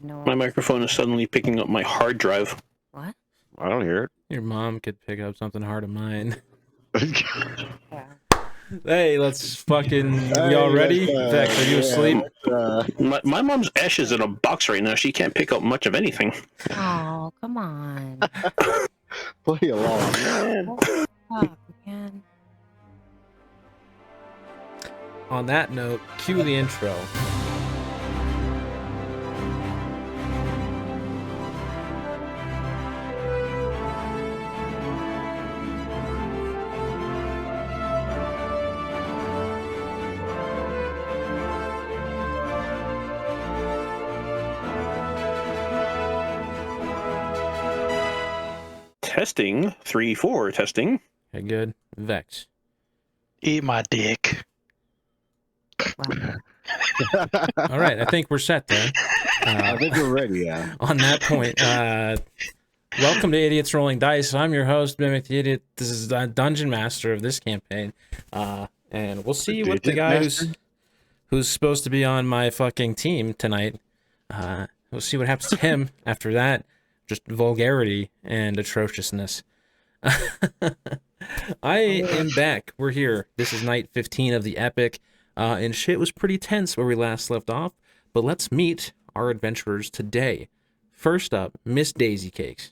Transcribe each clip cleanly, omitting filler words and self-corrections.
No. My microphone is suddenly picking up my hard drive. What? I don't hear it. Your mom could pick up something hard of mine. Yeah. Hey, let's fucking... Hey, y'all ready? let's, Vex, are you asleep? My mom's ash is in a box right now. She can't pick up much of anything. Oh, come on. Play along, man. Oh, man. On that note, cue the intro. Testing 3-4 testing. Okay, good. Vex. Eat my dick. Wow. All right, I think we're set then. I think we're ready, yeah. On that point, welcome to Idiots Rolling Dice. I'm your host, Mimic the Idiot. This is the Dungeon Master of this campaign. And we'll see what the guy who's supposed to be on my fucking team tonight, we'll see what happens to him after that. Just vulgarity and atrociousness. I am back. We're here. This is night 15 of the epic. And shit was pretty tense where we last left off. But let's meet our adventurers today. First up, Miss Daisy Cakes.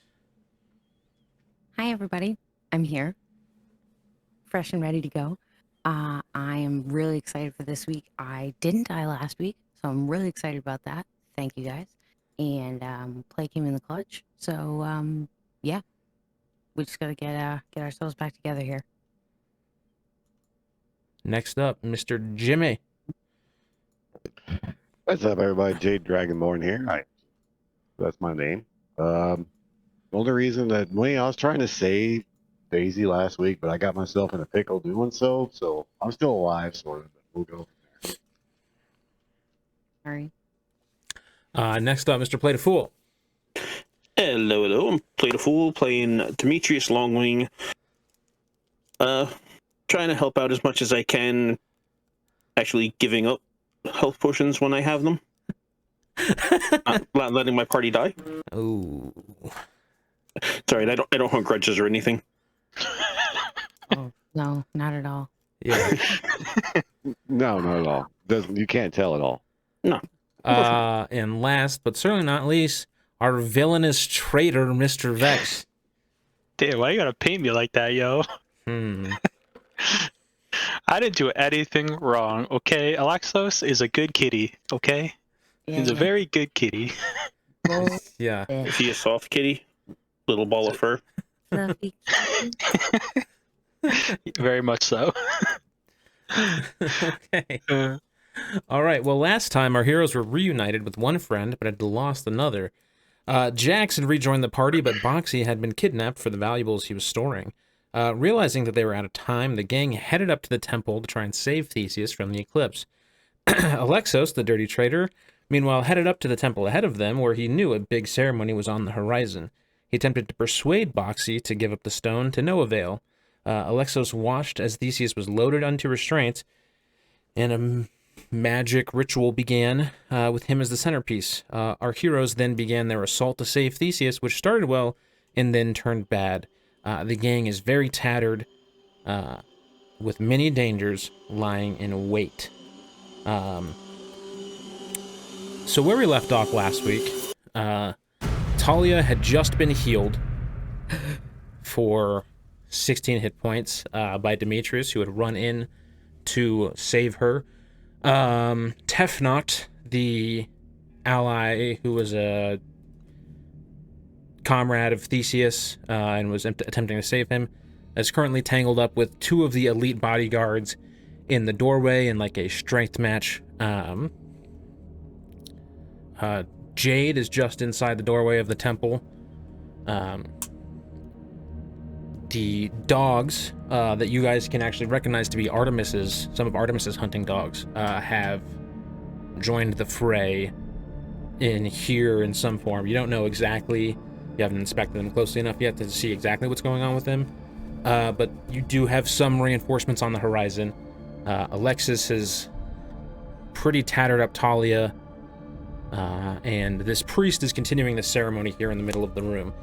Hi, everybody. I'm here. Fresh and ready to go. I am really excited for this week. I didn't die last week, so I'm really excited about that. Thank you, guys. And play came in the clutch. So, yeah. We just got to get ourselves back together here. Next up, Mr. Jimmy. What's up, everybody? Jade Dragonborn here. Hi. That's my name. The only reason that I was trying to save Daisy last week, but I got myself in a pickle doing so. So I'm still alive, sort of. But we'll go from there. Sorry. Next up, Mr. Play the Fool. Hello, hello. I'm Played a Fool, playing Demetrius Longwing. Trying to help out as much as I can. Actually giving up health potions when I have them. Not letting my party die. Oh. Sorry, I don't hold grudges or anything. Oh, no, not at all. Yeah. No, not at all. You can't tell at all. No. And last, but certainly not least, our villainous traitor, Mr. Vex. Damn, why you gotta paint me like that, yo? I didn't do anything wrong, okay? Alexos is a good kitty, okay? Yeah, He's a very good kitty. Well, Yeah. Is he a soft kitty? Little ball of fur? fluffy. Very much so. Okay. All right. Well, last time our heroes were reunited with one friend, but had lost another. Jax had rejoined the party, but Boxy had been kidnapped for the valuables he was storing. Realizing that they were out of time, the gang headed up to the temple to try and save Theseus from the eclipse. Alexos, the dirty traitor, meanwhile headed up to the temple ahead of them, where he knew a big ceremony was on the horizon. He attempted to persuade Boxy to give up the stone, to no avail. Alexos watched as Theseus was loaded onto restraint, and a magic ritual began with him as the centerpiece. Our heroes then began their assault to save Theseus, which started well and then turned bad. The gang is very tattered, with many dangers lying in wait. So where we left off last week, Talia had just been healed for 16 hit points by Demetrius, who had run in to save her. Tefnot, the ally who was a comrade of Theseus and was attempting to save him, is currently tangled up with two of the elite bodyguards in the doorway in like a strength match. Jade is just inside the doorway of the temple. The dogs that you guys can actually recognize to be some of Artemis's hunting dogs, have joined the fray in here in some form. You don't know exactly. You haven't inspected them closely enough yet to see exactly what's going on with them. But you do have some reinforcements on the horizon. Alexis has pretty tattered up Talia. And this priest is continuing the ceremony here in the middle of the room.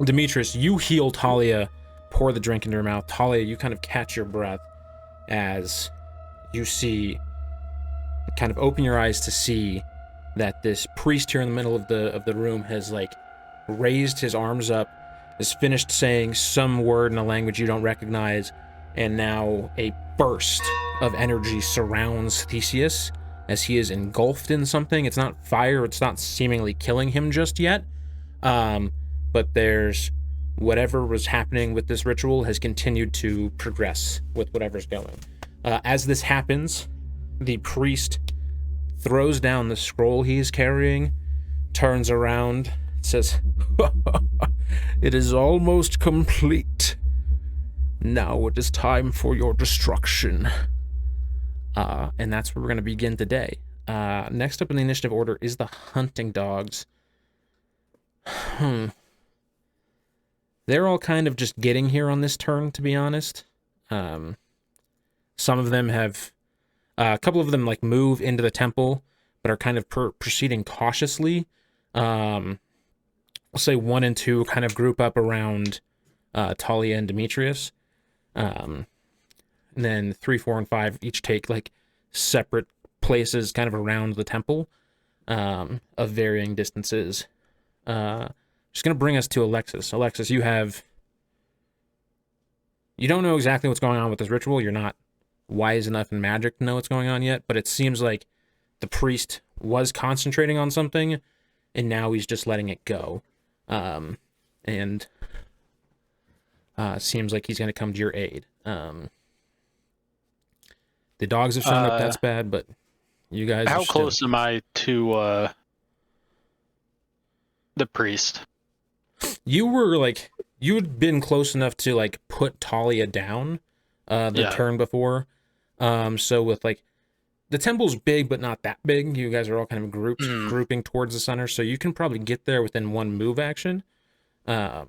Demetrius, you heal Talia, pour the drink into her mouth. Talia, you kind of catch your breath as you see, kind of open your eyes to see that this priest here in the middle of the room has like raised his arms up, has finished saying some word in a language you don't recognize, and now a burst of energy surrounds Theseus as he is engulfed in something. It's not fire, it's not seemingly killing him just yet, but there's whatever was happening with this ritual has continued to progress with whatever's going. As this happens, the priest throws down the scroll he is carrying, turns around, says, "It is almost complete. Now it is time for your destruction." And that's where we're going to begin today. Next up in the initiative order is the hunting dogs. They're all kind of just getting here on this turn, to be honest. Some of them have... a couple of them like move into the temple, but are kind of proceeding cautiously. I'll say 1 and 2 kind of group up around Talia and Demetrius. And then 3, 4, and 5 each take like separate places kind of around the temple of varying distances. Just going to bring us to Alexos. Alexos, you don't know exactly what's going on with this ritual. You're not wise enough in magic to know what's going on yet, but it seems like the priest was concentrating on something, and now he's just letting it go. And seems like he's going to come to your aid. The dogs have shown up, that's bad, but you guys How close am I to the priest? You were like, you had been close enough to like put Talia down the turn before. So with like, the temple's big, but not that big. You guys are all kind of grouping towards the center, so you can probably get there within 1 move action. Because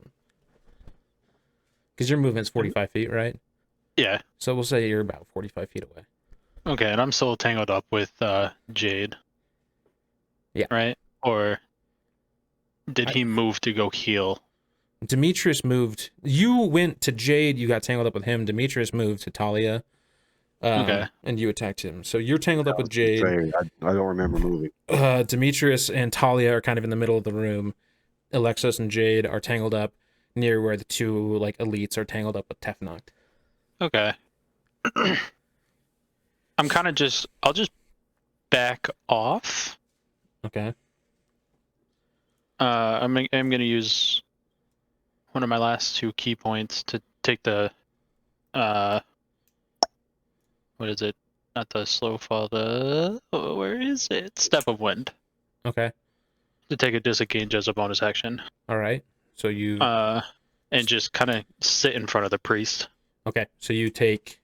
your movement's 45 feet, right? Yeah. So we'll say you're about 45 feet away. Okay, and I'm still tangled up with Jade. Yeah. Right? Or did he move to go heal? Demetrius moved. You went to Jade, you got tangled up with him. Demetrius moved to Talia. Okay. And you attacked him. So you're tangled up with Jade. I don't remember moving. Demetrius and Talia are kind of in the middle of the room. Alexos and Jade are tangled up near where the 2 like elites are tangled up with Tefnoct. Okay. I'm kind of I'll just back off. Okay. I'm gonna use one of my last 2 key points to take the what is it? Not the slow fall, where is it? Step of Wind. Okay. To take a disengage as a bonus action. All right. So you and just kind of sit in front of the priest. Okay. So you take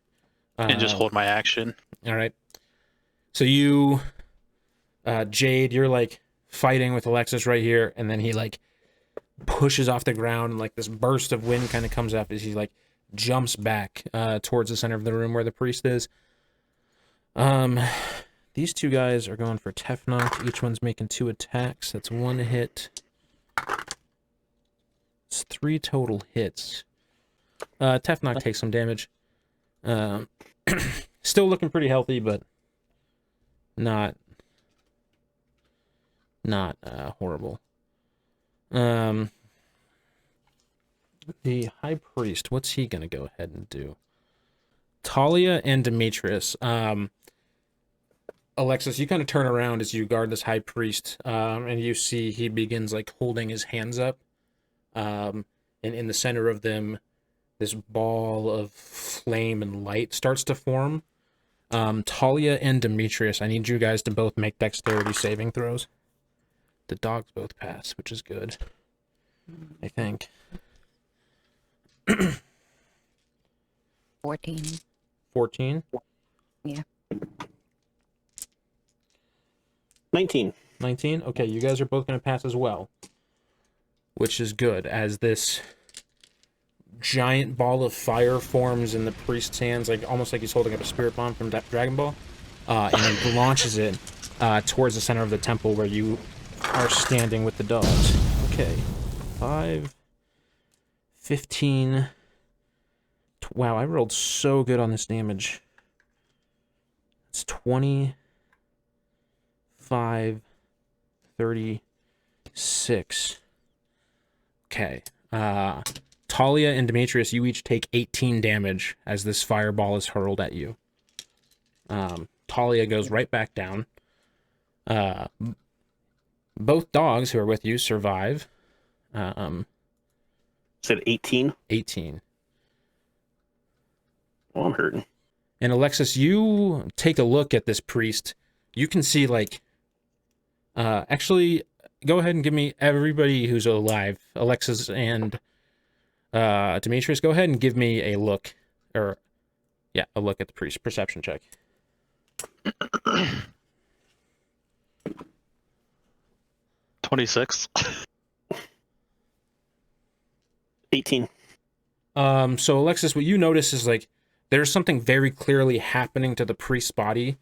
and just hold my action. All right. So you Jade, you're like fighting with Alexos right here, and then he like pushes off the ground, and like this burst of wind kind of comes up as he like jumps back towards the center of the room where the priest is. These 2 guys are going for Tefnoct. Each one's making 2 attacks. That's 1 hit. It's 3 total hits. Tefnoct takes some damage. Still looking pretty healthy, but not horrible. The high priest, what's he gonna go ahead and do? Talia and Demetrius. Alexos, you kind of turn around as you guard this high priest, and you see he begins like holding his hands up, and in the center of them, this ball of flame and light starts to form. Talia and Demetrius, I need you guys to both make dexterity saving throws. The dogs both pass, which is good, I think. 14. 14? Yeah. 19. 19? Okay, you guys are both going to pass as well, which is good, as this giant ball of fire forms in the priest's hands, like almost like he's holding up a spirit bomb from Dragon Ball, and he launches it, towards the center of the temple where you are standing with the dogs. Okay. 5, 15. Wow, I rolled so good on this damage. It's 25, 36. Okay. Talia and Demetrius, you each take 18 damage as this fireball is hurled at you. Talia goes right back down. Both dogs who are with you survive. Said 18. 18. Well, I'm hurting. And Alexos, you take a look at this priest. You can see, like, actually, go ahead and give me everybody who's alive. Alexos and Demetrius, go ahead and give me a look. A look at the priest. Perception check. 26. 18. So Alexos, what you notice is, like, there's something very clearly happening to the priest's body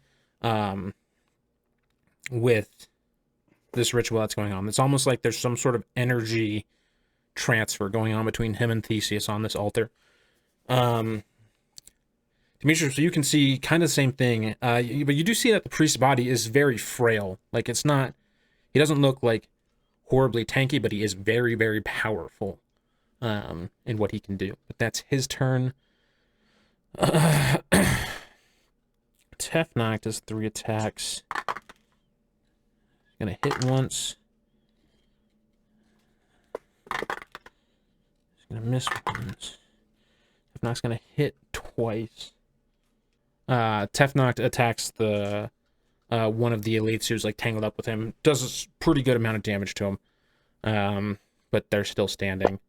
with this ritual that's going on. It's almost like there's some sort of energy transfer going on between him and Theseus on this altar. Demetrius, so you can see kind of the same thing, but you do see that the priest's body is very frail. Like, it's not, he doesn't look like horribly tanky, but he is very, very powerful in what he can do. But that's his turn. Tefnock does 3 attacks. Gonna hit once. He's gonna miss once. Tefnock's gonna hit twice. Tefnock attacks the one of the elites who's, like, tangled up with him. Does a pretty good amount of damage to him. But they're still standing.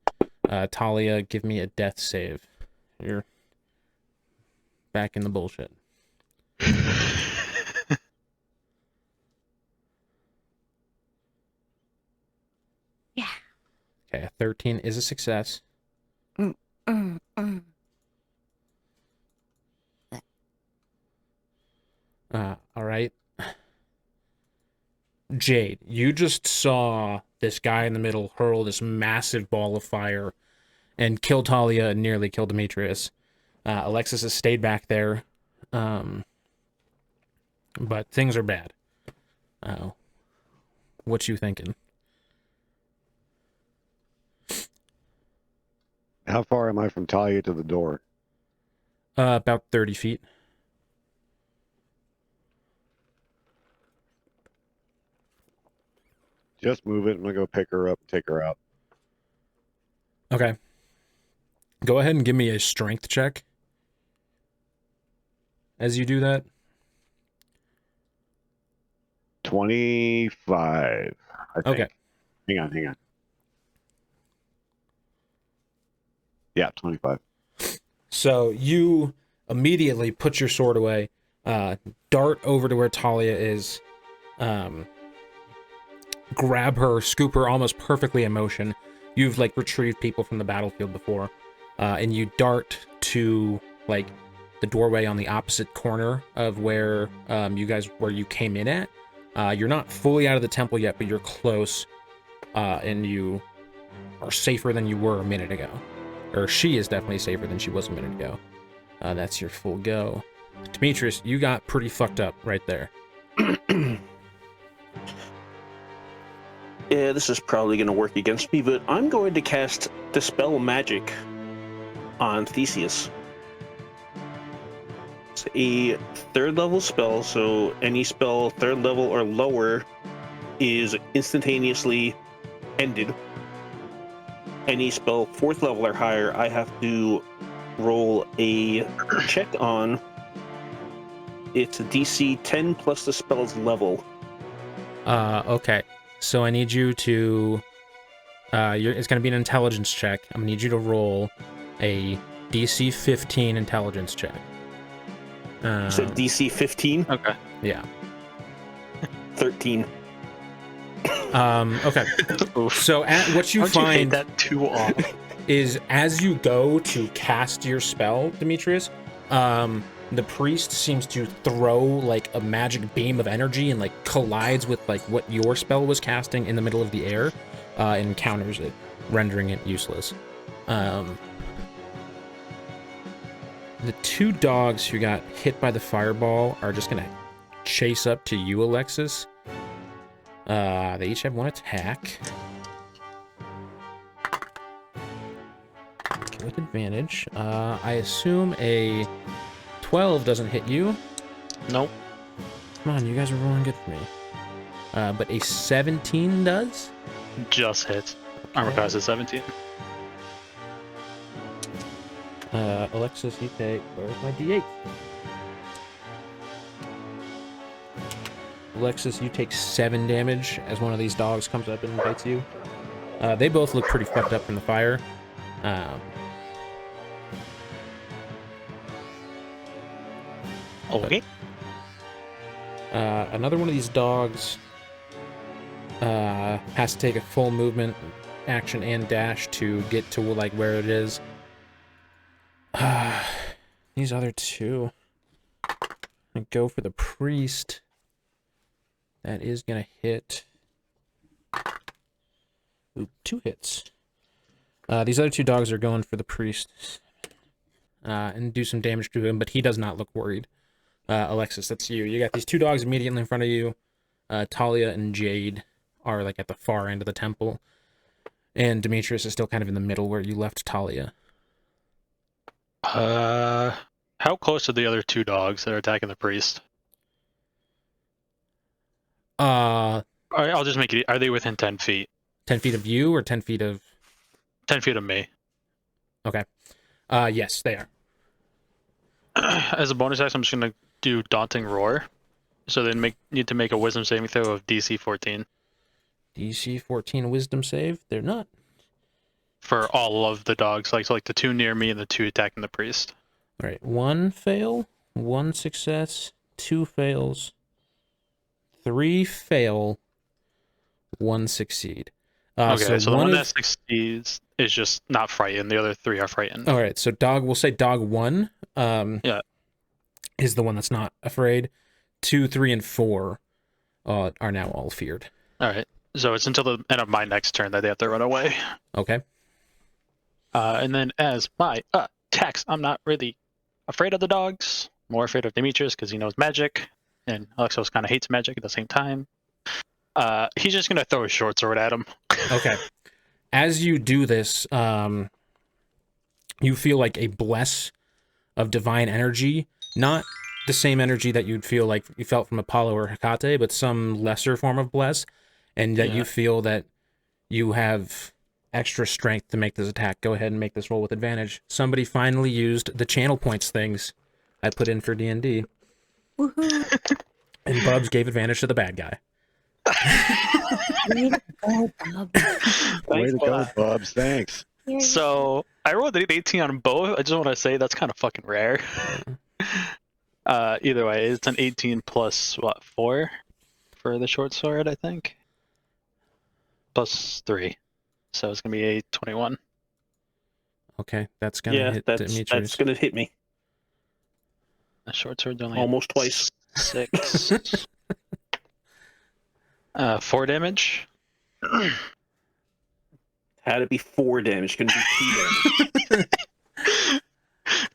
Talia, give me a death save. You're back in the bullshit. Yeah. Okay, a 13 is a success. All right. Jade, you just saw this guy in the middle hurl this massive ball of fire and kill Talia and nearly kill Demetrius. Alexos has stayed back there. But things are bad. What you thinking? How far am I from Talia to the door? About 30 feet. Just move it. I'm going to go pick her up and take her out. Okay. Go ahead and give me a strength check as you do that. 25, I think. Okay. Hang on. Yeah, 25. So you immediately put your sword away, dart over to where Talia is, grab her, scoop her almost perfectly in motion. You've, like, retrieved people from the battlefield before, and you dart to, like, the doorway on the opposite corner of where you came in at. You're not fully out of the temple yet, but you're close, and you are safer than you were a minute ago. Or she is definitely safer than she was a minute ago. That's your full go. Demetrius, you got pretty fucked up right there. Yeah, this is probably going to work against me, but I'm going to cast Dispel Magic on Theseus. It's a 3rd level spell, so any spell 3rd level or lower is instantaneously ended. Any spell 4th level or higher, I have to roll a check on. It's a DC 10 plus the spell's level. Okay. So I need you to... it's going to be an intelligence check. I'm going to need you to roll a DC 15 intelligence check. So DC 15? Okay. Yeah. 13. Okay. So what you How'd you hate find that 2 off? is as you go to cast your spell, Demetrius, The priest seems to throw like a magic beam of energy and like collides with like what your spell was casting in the middle of the air, and counters it, rendering it useless. The two dogs who got hit by the fireball are just gonna chase up to you, Alexis. They each have 1 attack. Okay, with advantage. I assume a 12 doesn't hit you. Nope. Come on, you guys are rolling good for me. But a 17 does? Just hit. Armor class is 17. Alexis, you take... Where's my D8? Alexis, you take 7 damage as one of these dogs comes up and bites you. They both look pretty fucked up from the fire. Okay. Another one of these dogs has to take a full movement action and dash to get to like where it is. These other two. I go for the priest. That is gonna hit. Ooh, 2 hits. These other 2 dogs are going for the priest and do some damage to him, but he does not look worried. Alexis, that's you. You got these 2 dogs immediately in front of you. Talia and Jade are like at the far end of the temple, and Demetrius is still kind of in the middle where you left Talia. How close are the other 2 dogs that are attacking the priest? Alright, I'll just make it. Are they within 10 feet? 10 feet of you or 10 feet of... 10 feet of me. Okay. Yes, they are. As a bonus action, I'm just gonna do Daunting Roar. So they need to make a Wisdom saving throw of DC 14. DC 14 Wisdom save? They're not. For all of the dogs, like the 2 near me and the 2 attacking the priest. All right, 1 fail, 1 success, 2 fails, 3 fail, 1 succeed. Okay, so the one that succeeds is just not frightened. The other 3 are frightened. All right, so we'll say dog 1 yeah, is the one that's not afraid. 2, 3, and 4 are now all feared. All right, so it's until the end of my next turn that they have to run away. Okay. And then as my attacks, I'm not really afraid of the dogs. More afraid of Demetrius because he knows magic, and Alexos kind of hates magic at the same time. He's just gonna throw a short sword at him. Okay. As you do this, you feel like a bless of divine energy, not the same energy that you'd feel like you felt from Apollo or Hecate, but some lesser form of bless, and that you feel that you have extra strength to make this attack. Go ahead and make this roll with advantage. Somebody finally used the channel points things I put in for D&D. Woohoo! And Bubs gave advantage to the bad guy. Way to go, Bob. Way to go, Bubs. Thanks. So I rolled an 18 on both. I just want to say that's kind of fucking rare. Either way, it's an 18 plus what, 4 for the short sword, I think. Plus 3, so it's gonna be a 21. Okay, that's gonna hit Demetrius. That's gonna hit me The short sword's only almost twice. 6. 4 damage. Had to be 4 damage. Couldn't be 2 damage.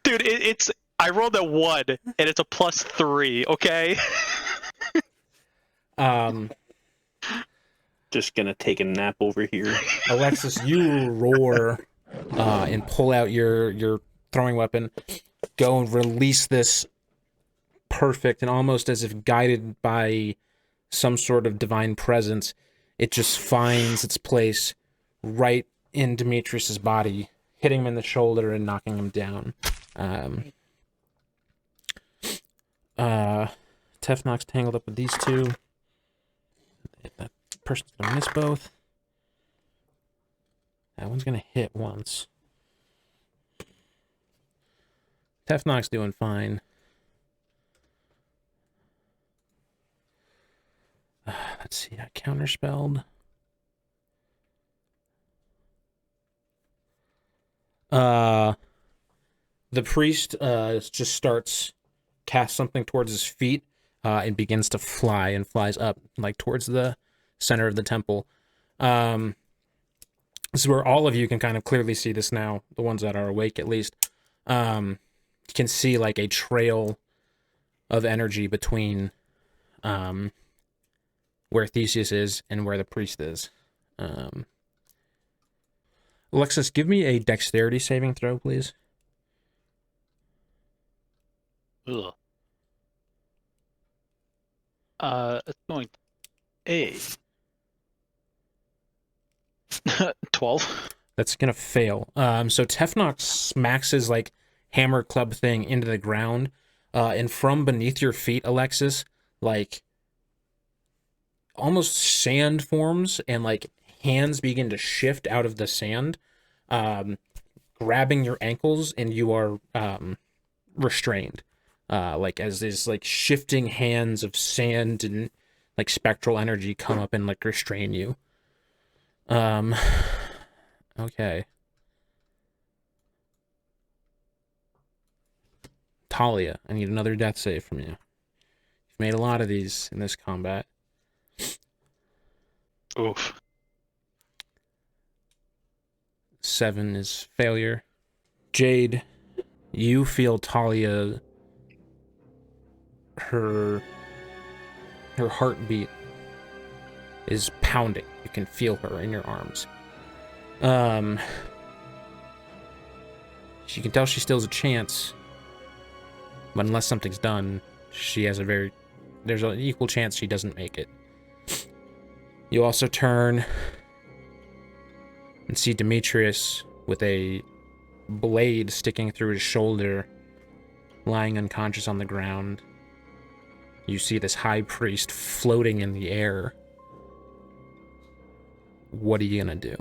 Dude, it's I rolled a 1 and it's a plus 3. Okay. Just gonna take a nap over here. Alexis, you roar and pull out your throwing weapon, go and release this perfect and almost as if guided by some sort of divine presence. It just finds its place right in Demetrius's body, hitting him in the shoulder and knocking him down. Tefnok's tangled up with these 2. That person's gonna miss both. That one's gonna hit once. Tefnok's doing fine. Let's see, I counterspelled. The priest just starts casts something towards his feet and begins to fly and flies up like towards the center of the temple. This is where all of you can kind of clearly see this now, the ones that are awake at least. You can see like a trail of energy between where Theseus is and where the priest is. Alexis, give me a dexterity saving throw, please. Ugh. It's going to 12. That's gonna fail. So Tefnox smacks his like hammer club thing into the ground, and from beneath your feet, Alexis, like almost sand forms and like hands begin to shift out of the sand, grabbing your ankles, and you are restrained. Like as these like shifting hands of sand and like spectral energy come up and like restrain you. Okay. Talia, I need another death save from you. You've made a lot of these in this combat. Oof. 7 is failure. Jade, you feel Talia, her heartbeat is pounding. You can feel her in your arms. You can tell she still has a chance, but unless something's done, there's an equal chance she doesn't make it. You also turn and see Demetrius with a blade sticking through his shoulder, lying unconscious on the ground. You see this high priest floating in the air. What are you gonna do?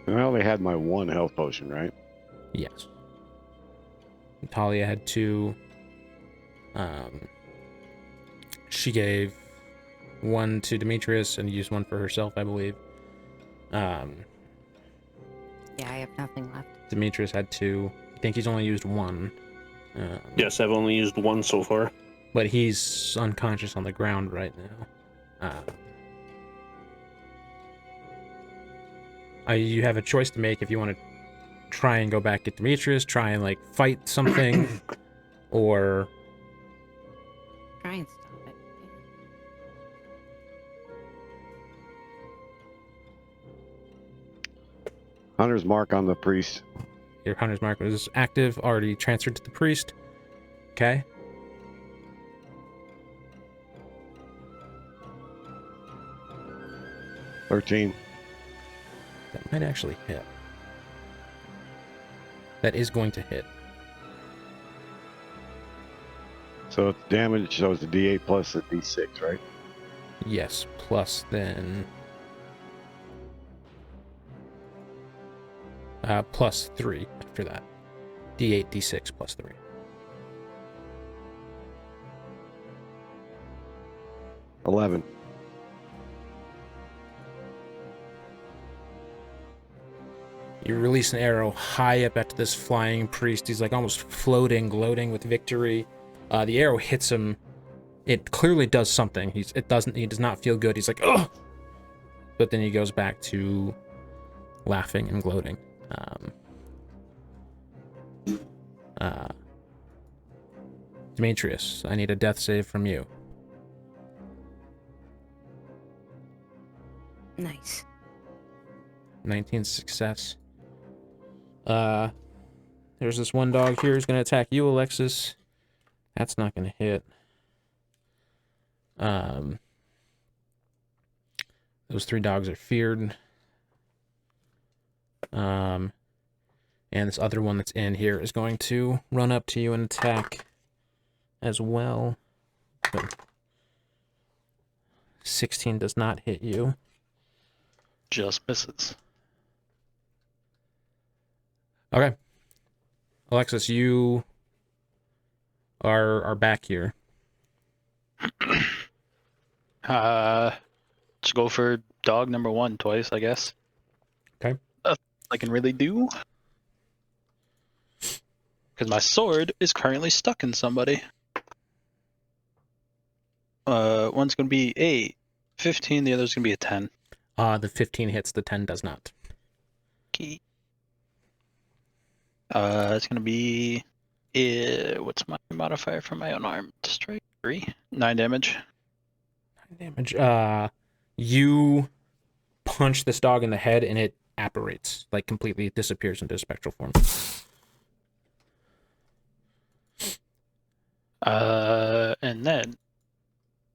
I only had my 1 health potion, right? Yes. Talia had 2. She gave 1 to Demetrius and used 1 for herself, I believe. Yeah, I have nothing left. Demetrius had 2. I think he's only used 1. Yes, I've only used 1 so far. But he's unconscious on the ground right now. You have a choice to make if you want to try and go back at Demetrius, try and like fight something, or Try and stop it. Hunter's mark on the priest. your hunter's mark is active, already transferred to the priest. Okay. $13. That might actually hit. That is going to hit. So it's damage, so it's a D8 plus a D6, right? Yes, plus then... plus 3 after that. D8, D6, plus 3. $11. You release an arrow high up at this flying priest. He's like almost floating, gloating with victory. The arrow hits him. It clearly does something. He does not feel good. He's like, ugh! But then he goes back to laughing and gloating. Demetrius, I need a death save from you. Nice. 19 success. There's this one dog here who's going to attack you, Alexis. That's not going to hit. Those 3 dogs are feared. And this other one that's in here is going to run up to you and attack as well. But 16 does not hit you. Just misses. Okay. Alexis, you are back here. Let's go for dog number 1 twice, I guess. Okay. I can really do. Because my sword is currently stuck in somebody. One's going to be a 15, the other's going to be a 10. The 15 hits, the 10 does not. Okay. It's going to be... what's my modifier for my unarmed strike? 3? 9 damage. 9 damage. You punch this dog in the head and it apparates, like completely disappears into a spectral form. And then,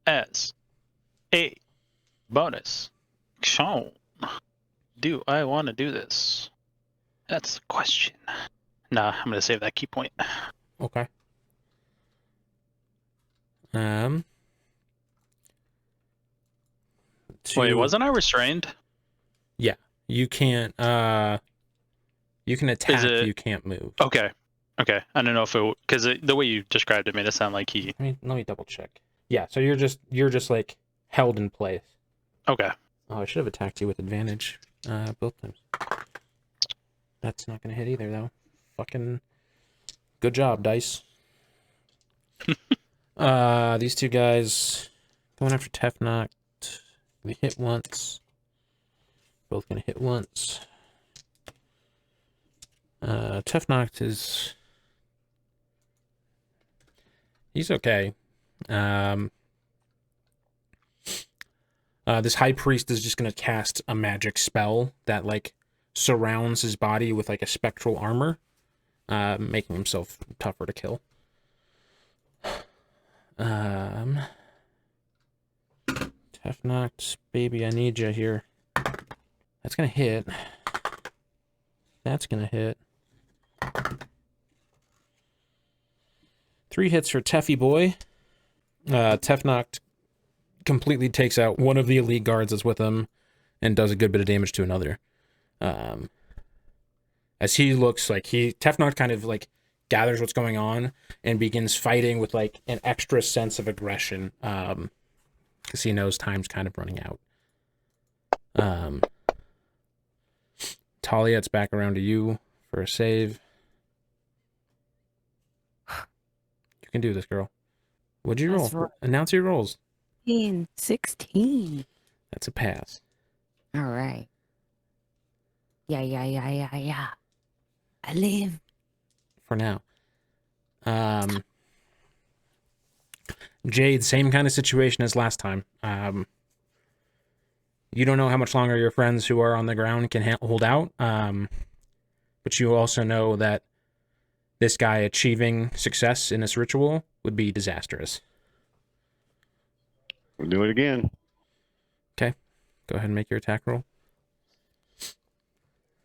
as a bonus action, do I want to do this? That's the question. Nah, I'm gonna save that key point. Okay. Wait, wasn't I restrained? Yeah, you can't. You can attack. it- You can't move. Okay, okay. I don't know if it because the way you described it made it sound like he. Let me double check. Yeah, so you're just like held in place. Okay. Oh, I should have attacked you with advantage, both times. That's not gonna hit either, though. Fucking good job, dice. These two guys going after Tefnock. We hit once. Both gonna hit once. Tefnock is... He's okay. This high priest is just gonna cast a magic spell that, like, surrounds his body with, like, a spectral armor, making himself tougher to kill. Tefnock, baby, I need you here. That's gonna hit. That's gonna hit. 3 hits for Teffy boy. Tefnock completely takes out one of the elite guards that's with him and does a good bit of damage to another. As he looks like Tefnock kind of like gathers what's going on and begins fighting with like an extra sense of aggression. Because he knows time's kind of running out. Talia, it's back around to you for a save. You can do this, girl. What'd you That's roll? right. Announce your rolls. 16. That's a pass. All right. Yeah. I live. For now. Jade, same kind of situation as last time. You don't know how much longer your friends who are on the ground can hold out, but you also know that this guy achieving success in this ritual would be disastrous. We'll do it again. Okay, go ahead and make your attack roll.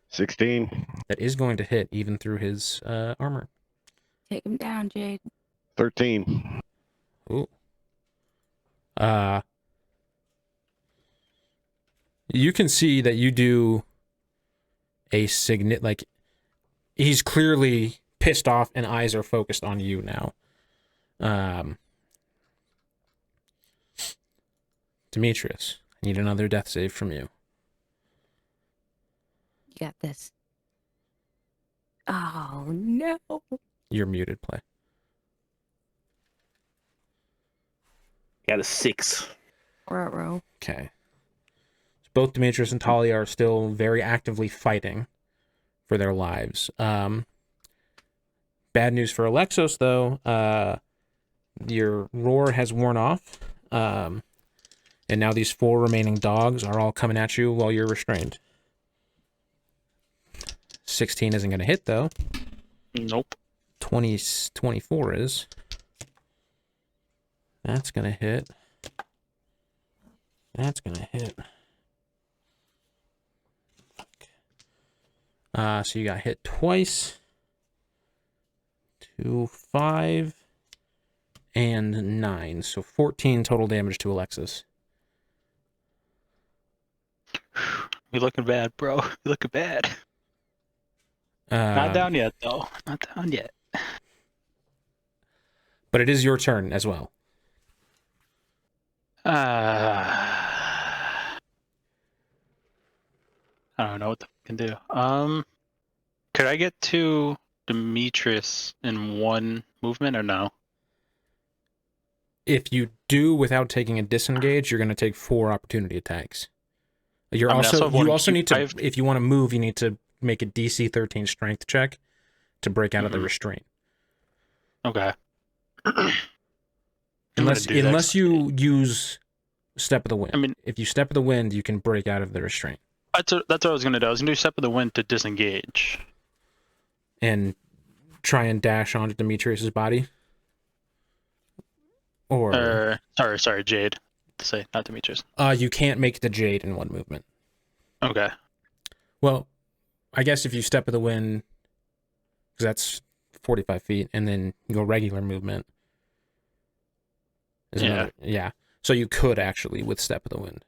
16. That is going to hit even through his armor. Take him down, Jade. 13. Ooh. You can see that you do a like he's clearly pissed off and eyes are focused on you now. Demetrius, I need another death save from you. You got this. Oh, no. You're muted, play. Got a 6. Ruh-roh. Okay. So both Demetrius and Talia are still very actively fighting for their lives. Bad news for Alexos, though. Your roar has worn off. And now these 4 remaining dogs are all coming at you while you're restrained. 16 isn't going to hit, though. Nope. 24 is. That's going to hit. That's going to hit. So you got hit twice. 2, 5, and 9. So 14 total damage to Alexis. You looking bad, bro. You looking bad. Not down yet, though. Not down yet. But it is your turn as well. I don't know what the can do. Could I get to Demetrius in one movement or no? If you do without taking a disengage, you're going to take 4 opportunity attacks. You're I mean, I also still have one you also cube- need to, I've- if you want to move, you need to make a DC 13 strength check to break out of the Mhm. restraint. Okay. I'm gonna Unless do that 'cause you use Step of the Wind. I mean- if you Step of the Wind, you can break out of the restraint That's what I was gonna do. I was gonna do Step of the Wind to disengage. and try and dash onto Demetrius's body. Or Sorry, Jade. To say, not Demetrius. you can't make the Jade in one movement. Okay. Well, I guess if you Step of the Wind, because that's 45 feet, and then you go regular movement. Yeah. So you could actually with Step of the Wind.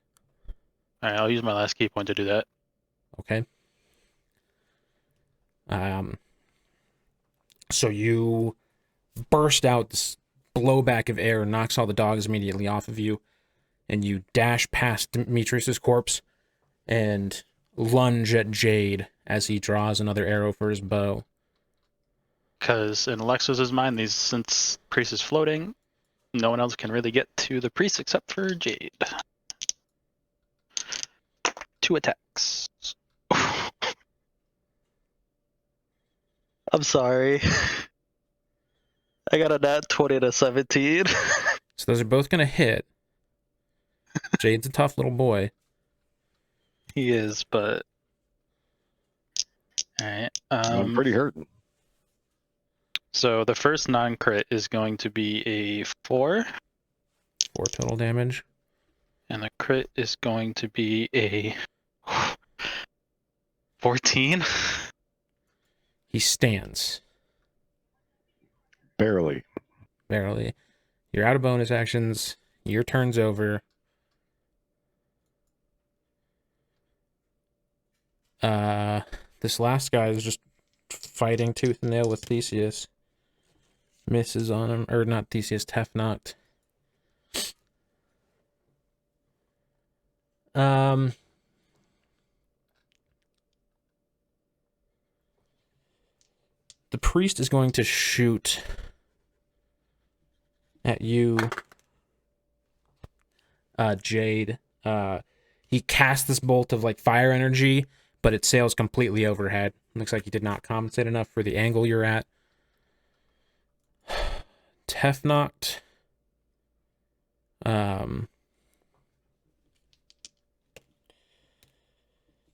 All right, I'll use my last key point to do that. Okay. So you burst out this blowback of air, knocks all the dogs immediately off of you, and you dash past Demetrius's corpse and lunge at Jade as he draws another arrow for his bow. Because in Alexos' mind, since Priest is floating, no one else can really get to the Priest except for Jade. 2 attacks. I'm sorry. I got a nat 20 to 17. So those are both going to hit. Jade's a tough little boy. He is, but... Alright. I'm pretty hurting. So the first non-crit is going to be a 4. 4 total damage. And the crit is going to be a 14. He stands. Barely. Barely. You're out of bonus actions. Your turn's over. This last guy is just fighting tooth and nail with Theseus. Misses on him. Or not Theseus, Tefnut. The priest is going to shoot at you, Jade. He casts this bolt of like fire energy, but it sails completely overhead. Looks like he did not compensate enough for the angle you're at. Tefnut.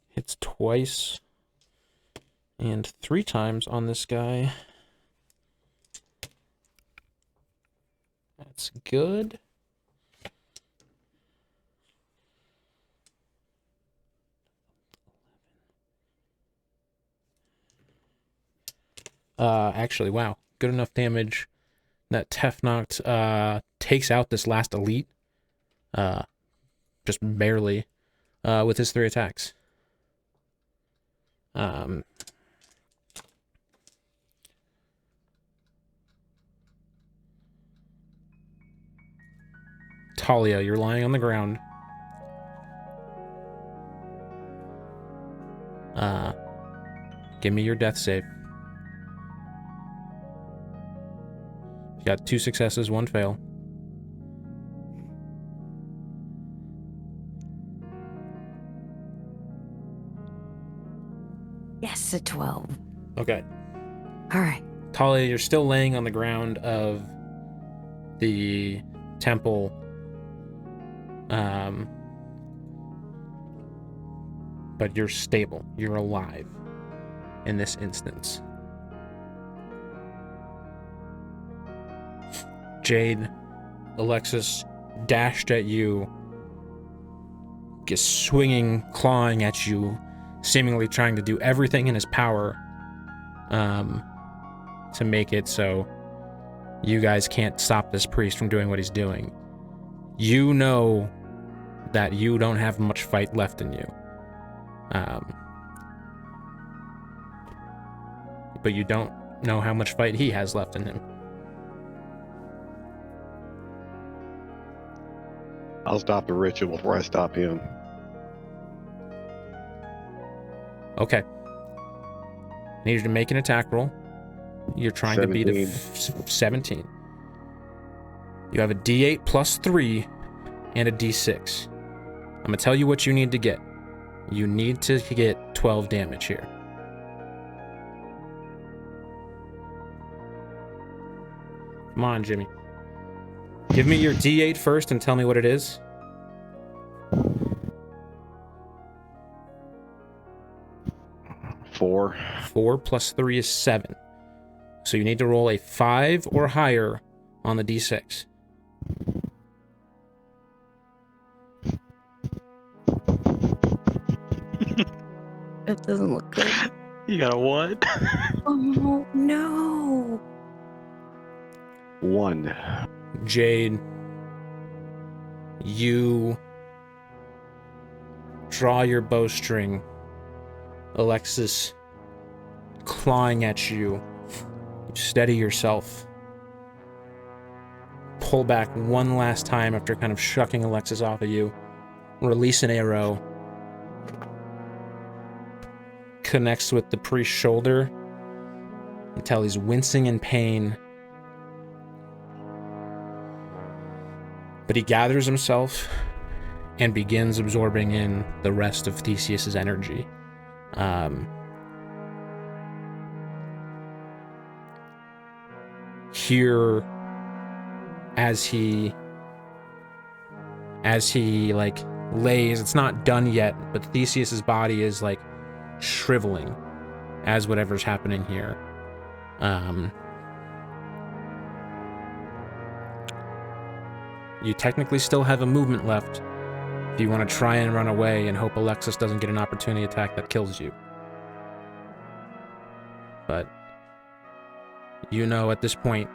Hits twice and 3 times on this guy. That's good. Actually, wow. Good enough damage that Tefnut takes out this last elite. Just barely. With his 3 attacks. Talia, you're lying on the ground. Give me your death save. You got 2 successes, 1 fail. Yes, a 12. Okay. All right. Talia, you're still laying on the ground of the temple. But you're stable. You're alive in this instance. Jade, Alexos dashed at you, just swinging, clawing at you, seemingly trying to do everything in his power to make it so you guys can't stop this priest from doing what he's doing. You know that you don't have much fight left in you. But you don't know how much fight he has left in him. I'll stop the ritual before I stop him. Okay. I need you to make an attack roll. You're trying to beat a 17. You have a D8 plus 3 and a D6. I'm going to tell you what you need to get. You need to get 12 damage here. Come on, Jimmy. Give me your D8 first and tell me what it is. 4. 4 plus 3 is 7. So you need to roll a 5 or higher on the D6. It doesn't look good. You got a 1? Oh, no. 1. Jade, you draw your bowstring. Alexis clawing at you. You steady yourself. Pull back one last time after kind of shucking Alexis off of you. Release an arrow. Connects with the priest's shoulder until he's wincing in pain. But he gathers himself and begins absorbing in the rest of Theseus's energy. Here, as he like lays, it's not done yet, but Theseus's body is like shriveling as whatever's happening here. You technically still have a movement left if you want to try and run away and hope Alexis doesn't get an opportunity attack that kills you. But you know at this point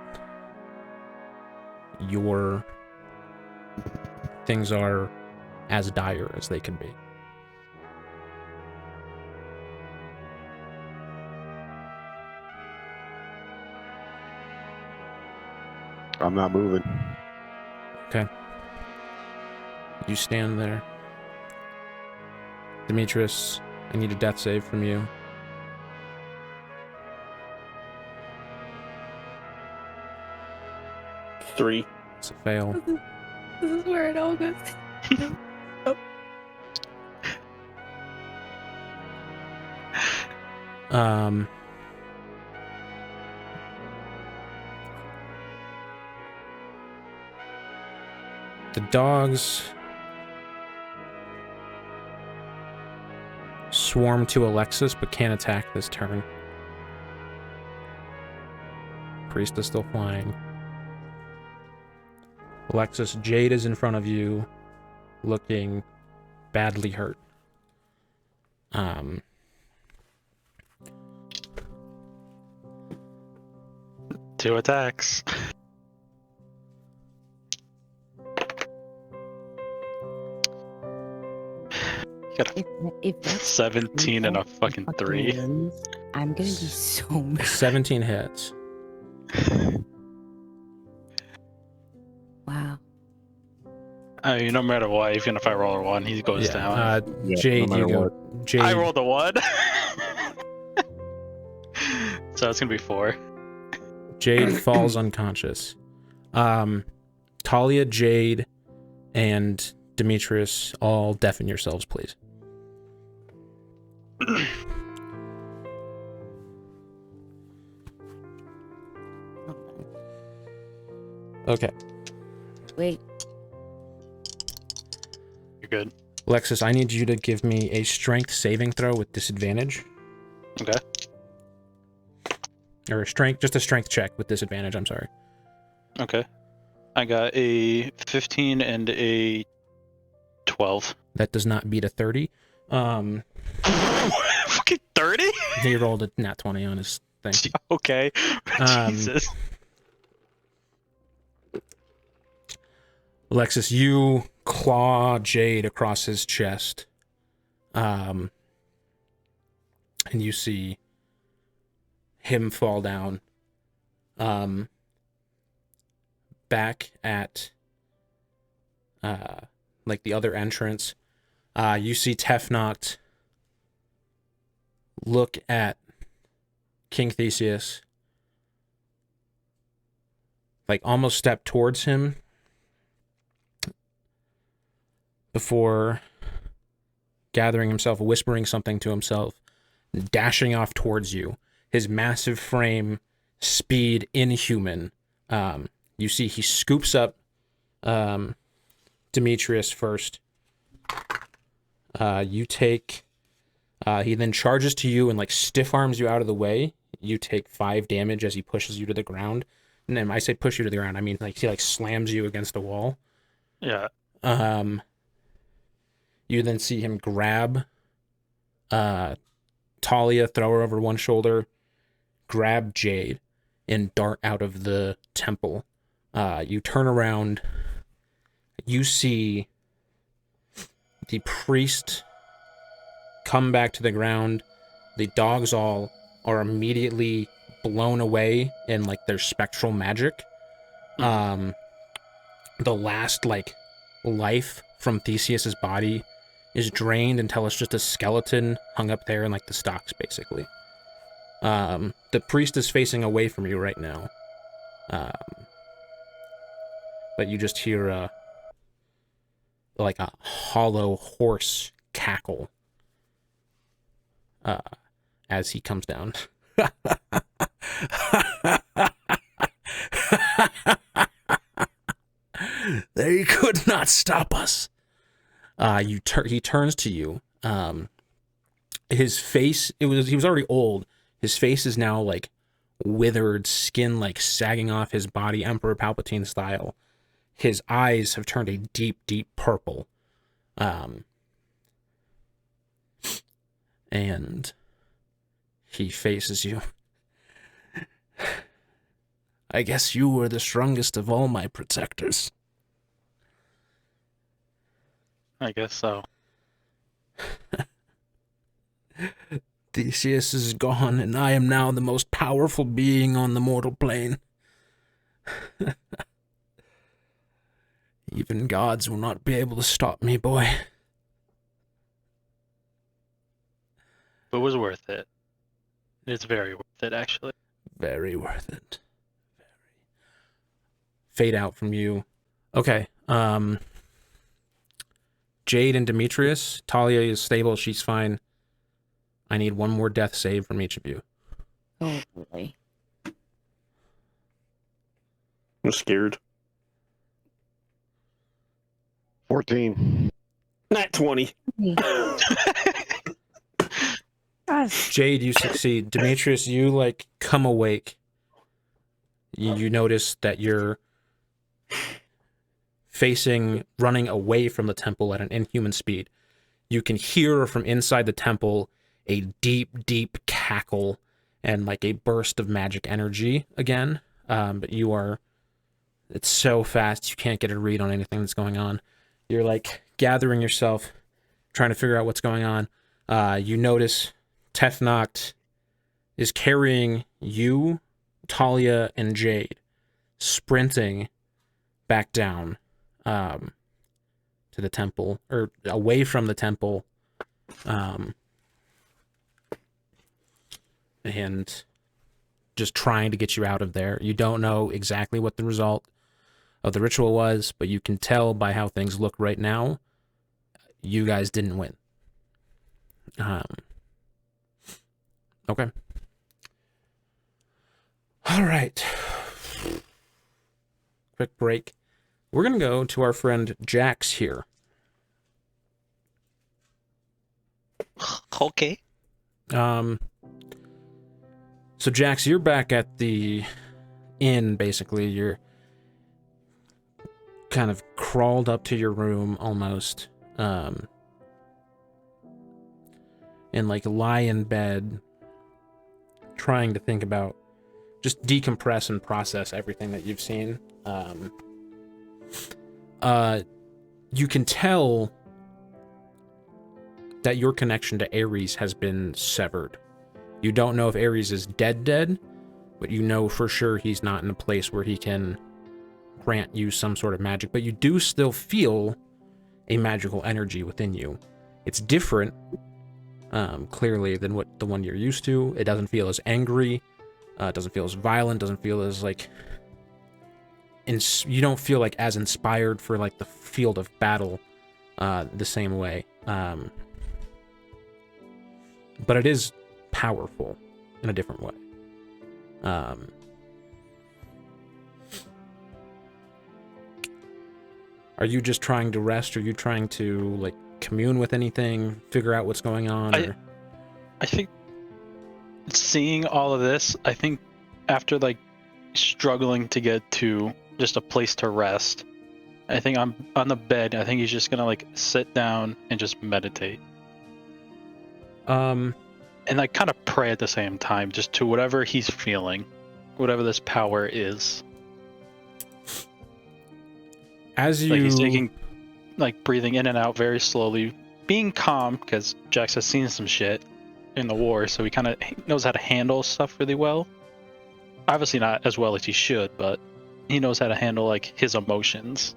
your things are as dire as they can be. I'm not moving. Okay. You stand there. Demetrius, I need a death save from you. Three. It's a fail. This is where it all goes. The dogs swarm to Alexis, but can't attack this turn. Priest is still flying. Alexis, Jade is in front of you, looking badly hurt. 2 attacks. If that's 17 and a fucking 3. wins, I'm gonna be so mad. 17 hits. Wow. I mean, no matter what, even if I roll a 1, he goes down. Yeah, Jade, no you matter go. what. Jade, I rolled a 1. So it's gonna be 4. Jade falls unconscious. Talia, Jade, and Demetrius, all deafen yourselves, please. Okay. Wait. You're good. Alexis, I need you to give me a strength saving throw with disadvantage. Okay. Or just a strength check with disadvantage, I'm sorry. Okay. I got a 15 and a 12. That does not beat a 30. Fucking 30? He rolled a nat 20 on his thing. Okay. Jesus. Alexis, you claw Jade across his chest. And you see him fall down. Back at like the other entrance. You see Tefnoct look at King Theseus, like almost step towards him before gathering himself, whispering something to himself, dashing off towards you. His massive frame, speed, inhuman. You see he scoops up Demetrius first. You take... he then charges to you and like stiff arms you out of the way. You take 5 damage as he pushes you to the ground. And then I say push you to the ground, I mean like he like slams you against a wall. Yeah. You then see him grab Talia, throw her over one shoulder, grab Jade, and dart out of the temple. You turn around. You see the priest come back to the ground. The dogs all are immediately blown away in like their spectral magic. The last like life from Theseus's body is drained until it's just a skeleton hung up there in like the stocks, basically. The priest is facing away from you right now. But you just hear like a hollow horse cackle as he comes down. They could not stop us. He turns to you. His face, he was already old. His face is now like withered, skin like sagging off his body, Emperor Palpatine style. His eyes have turned a deep, deep purple. And he faces you. I guess you were the strongest of all my protectors. I guess so. Theseus is gone, and I am now the most powerful being on the mortal plane. Even gods will not be able to stop me, boy. It was worth it. It's very worth it, actually. Very worth it. Very. Fade out from you. Okay. Jade and Demetrius. Talia is stable. She's fine. I need one more death save from each of you. Oh boy. I'm scared. 14. Not 20. Gosh. Jade, you succeed. Demetrius, you like come awake. You notice that you're running away from the temple at an inhuman speed. You can hear from inside the temple a deep, deep cackle and like a burst of magic energy again. But it's so fast you can't get a read on anything that's going on. You're like gathering yourself, trying to figure out what's going on. You notice Tefnoct is carrying you, Talia, and Jade, sprinting back down to the temple, or away from the temple, and just trying to get you out of there. You don't know exactly what the result of the ritual was, but you can tell by how things look right now, you guys didn't win. Okay. All right. Quick break. We're going to go to our friend Jax here. Okay. So Jax, you're back at the inn, basically. You're kind of crawled up to your room almost. And like lie in bed, trying to think about, just decompress and process everything that you've seen. You can tell that your connection to Ares has been severed. You don't know if Ares is dead, but you know for sure he's not in a place where he can grant you some sort of magic, but you do still feel a magical energy within you. It's different, clearly, than what the one you're used to. It doesn't feel as angry, it doesn't feel as violent, doesn't feel as, like, you don't feel like as inspired for like the field of battle the same way. But it is powerful in a different way. Are you just trying to rest? Or are you trying to like commune with anything, figure out what's going on? I think seeing all of this, I think after like struggling to get to just a place to rest, I think I'm on the bed. I think he's just gonna like sit down and just meditate. And like kind of pray at the same time, just to whatever he's feeling, whatever this power is. As you... Like he's taking, like breathing in and out very slowly, being calm, because Jax has seen some shit in the war, so he kind of knows how to handle stuff really well. Obviously not as well as he should, but he knows how to handle like his emotions.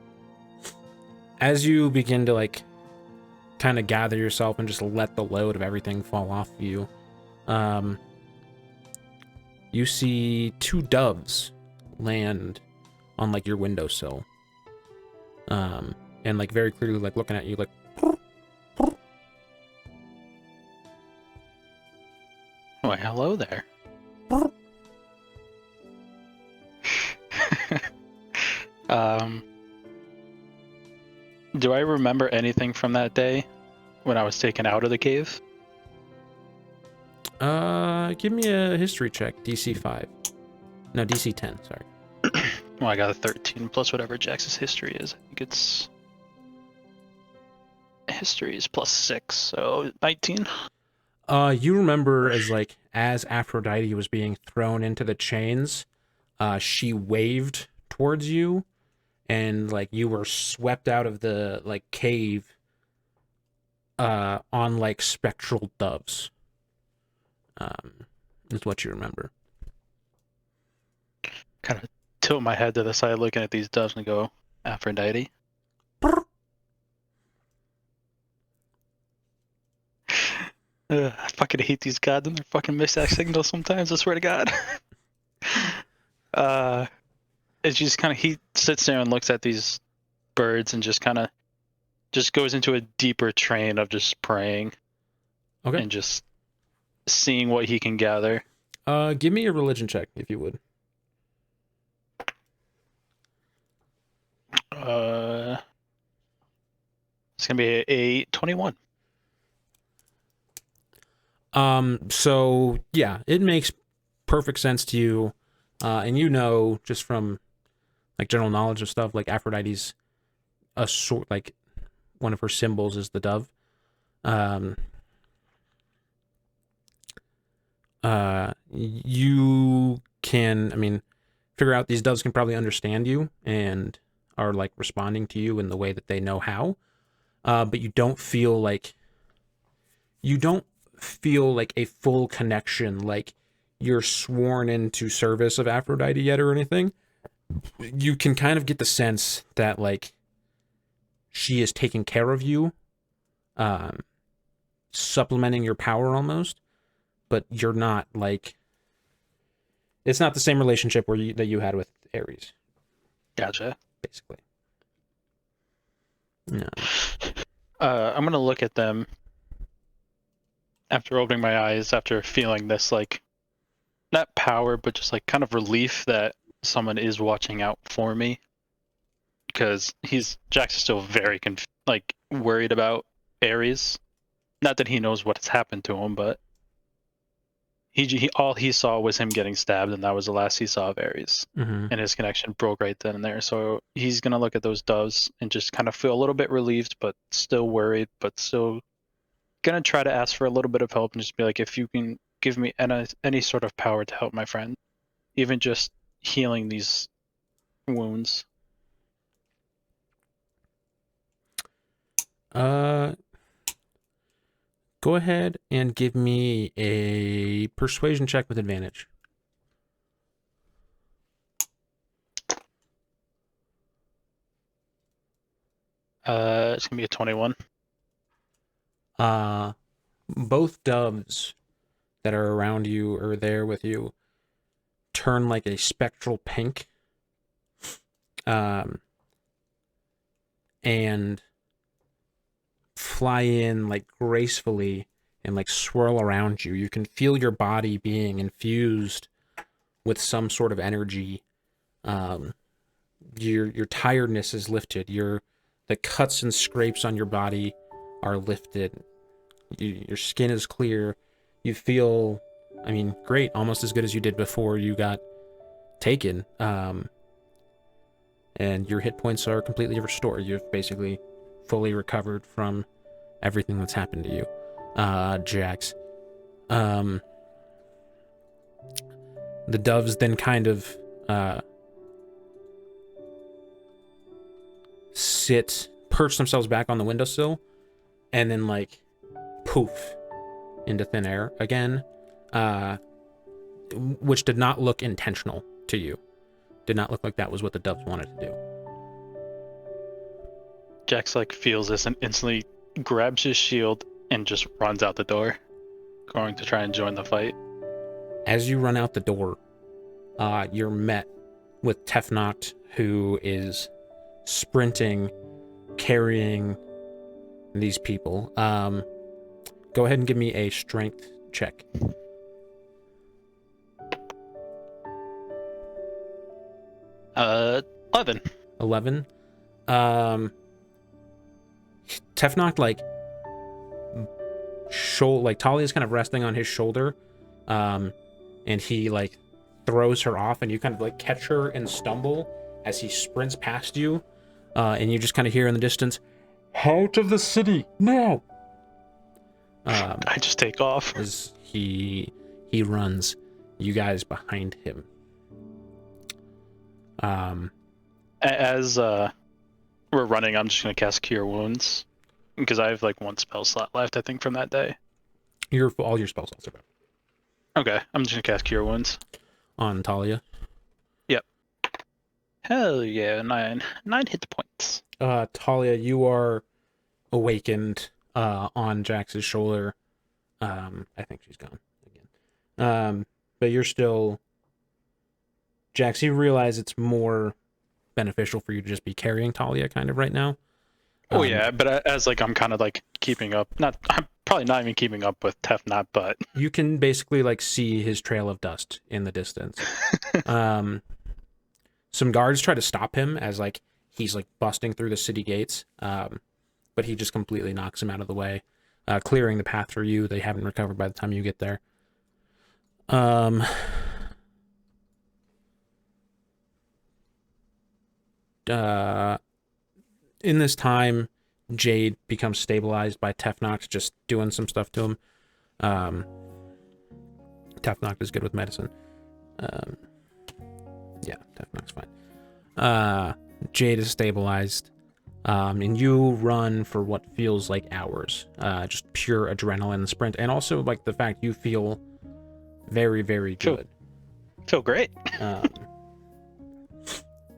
As you begin to like kind of gather yourself and just let the load of everything fall off you, you see 2 doves land on like your windowsill. And like very clearly like looking at you like Why, hello there. Do I remember anything from that day when I was taken out of the cave? Give me a history check. DC 5. No, DC 10, sorry. Well, I got a 13 plus whatever Jax's history is. I think it's... History is plus 6, so 19. You remember as Aphrodite was being thrown into the chains, she waved towards you, and like you were swept out of the like cave on like spectral doves. Is what you remember. Kind of tilt my head to the side looking at these doves and go, Aphrodite? I fucking hate these gods and their fucking mixed-act signals sometimes, I swear to God. It's just kind of, he sits there and looks at these birds and just kind of just goes into a deeper train of just praying. Okay. And just seeing what he can gather. Give me a religion check, if you would. It's gonna be a 21. So yeah, it makes perfect sense to you, and you know just from like general knowledge of stuff, like Aphrodite's a sort like one of her symbols is the dove. You can, I mean, figure out these doves can probably understand you and are like responding to you in the way that they know how. But you don't feel like a full connection, like you're sworn into service of Aphrodite yet or anything. You can kind of get the sense that like she is taking care of you, supplementing your power almost, but you're not like, it's not the same relationship that you had with Ares. Gotcha. Basically. No. I'm gonna look at them after opening my eyes, after feeling this, like, not power, but just like kind of relief that someone is watching out for me. Because Jax is still very worried about Ares. Not that he knows what's happened to him, but he all he saw was him getting stabbed, and that was the last he saw of Ares. Mm-hmm. And his connection broke right then and there. So he's gonna look at those doves and just kind of feel a little bit relieved, but still worried, but still gonna try to ask for a little bit of help and just be like, if you can give me any sort of power to help my friend, even just healing these wounds. Go ahead and give me a persuasion check with advantage. It's gonna be a 21. Both doves that are around you or there with you turn like a spectral pink, and fly in like gracefully and like swirl around you. You can feel your body being infused with some sort of energy. Your tiredness is lifted. The cuts and scrapes on your body are lifted. Your skin is clear. You feel, I mean, great, almost as good as you did before you got taken. And your hit points are completely restored. You've basically fully recovered from everything that's happened to you, Jax. The doves then kind of perch themselves back on the windowsill, and then like poof into thin air again, which did not look intentional to you. Did not look like that was what the doves wanted to do. Jax like feels this and instantly grabs his shield and just runs out the door, going to try and join the fight. As you run out the door, you're met with Tefnoct, who is sprinting, carrying these people. Go ahead and give me a strength check. 11. 11. Tefnoct, like Talia's kind of resting on his shoulder, and he like throws her off, and you kind of like catch her and stumble as he sprints past you, and you just kind of hear in the distance, "Out of the city now!" I just take off as he runs, you guys behind him. As we're running, I'm just gonna cast Cure Wounds because I have like one spell slot left, I think, from that day. All your spell slots are back. Okay, I'm just gonna cast Cure Wounds On Talia. Yep. Hell yeah, 9 hit points. Talia, you are awakened on Jax's shoulder. I think she's gone again. But you're still, Jax, you realize it's more beneficial for you to just be carrying Talia kind of right now. Oh yeah, but as like I'm kind of like keeping up. I'm probably not even keeping up with Tefnoct, but you can basically like see his trail of dust in the distance. Some guards try to stop him as like he's like busting through the city gates, but he just completely knocks him out of the way, clearing the path for you. They haven't recovered by the time you get there. In this time, Jade becomes stabilized by Tefnoct, just doing some stuff to him. Tefnoct is good with medicine. Yeah, Tefnoct's fine. Jade is stabilized, and you run for what feels like hours. Just pure adrenaline sprint, and also like the fact you feel very, very good. Feel great.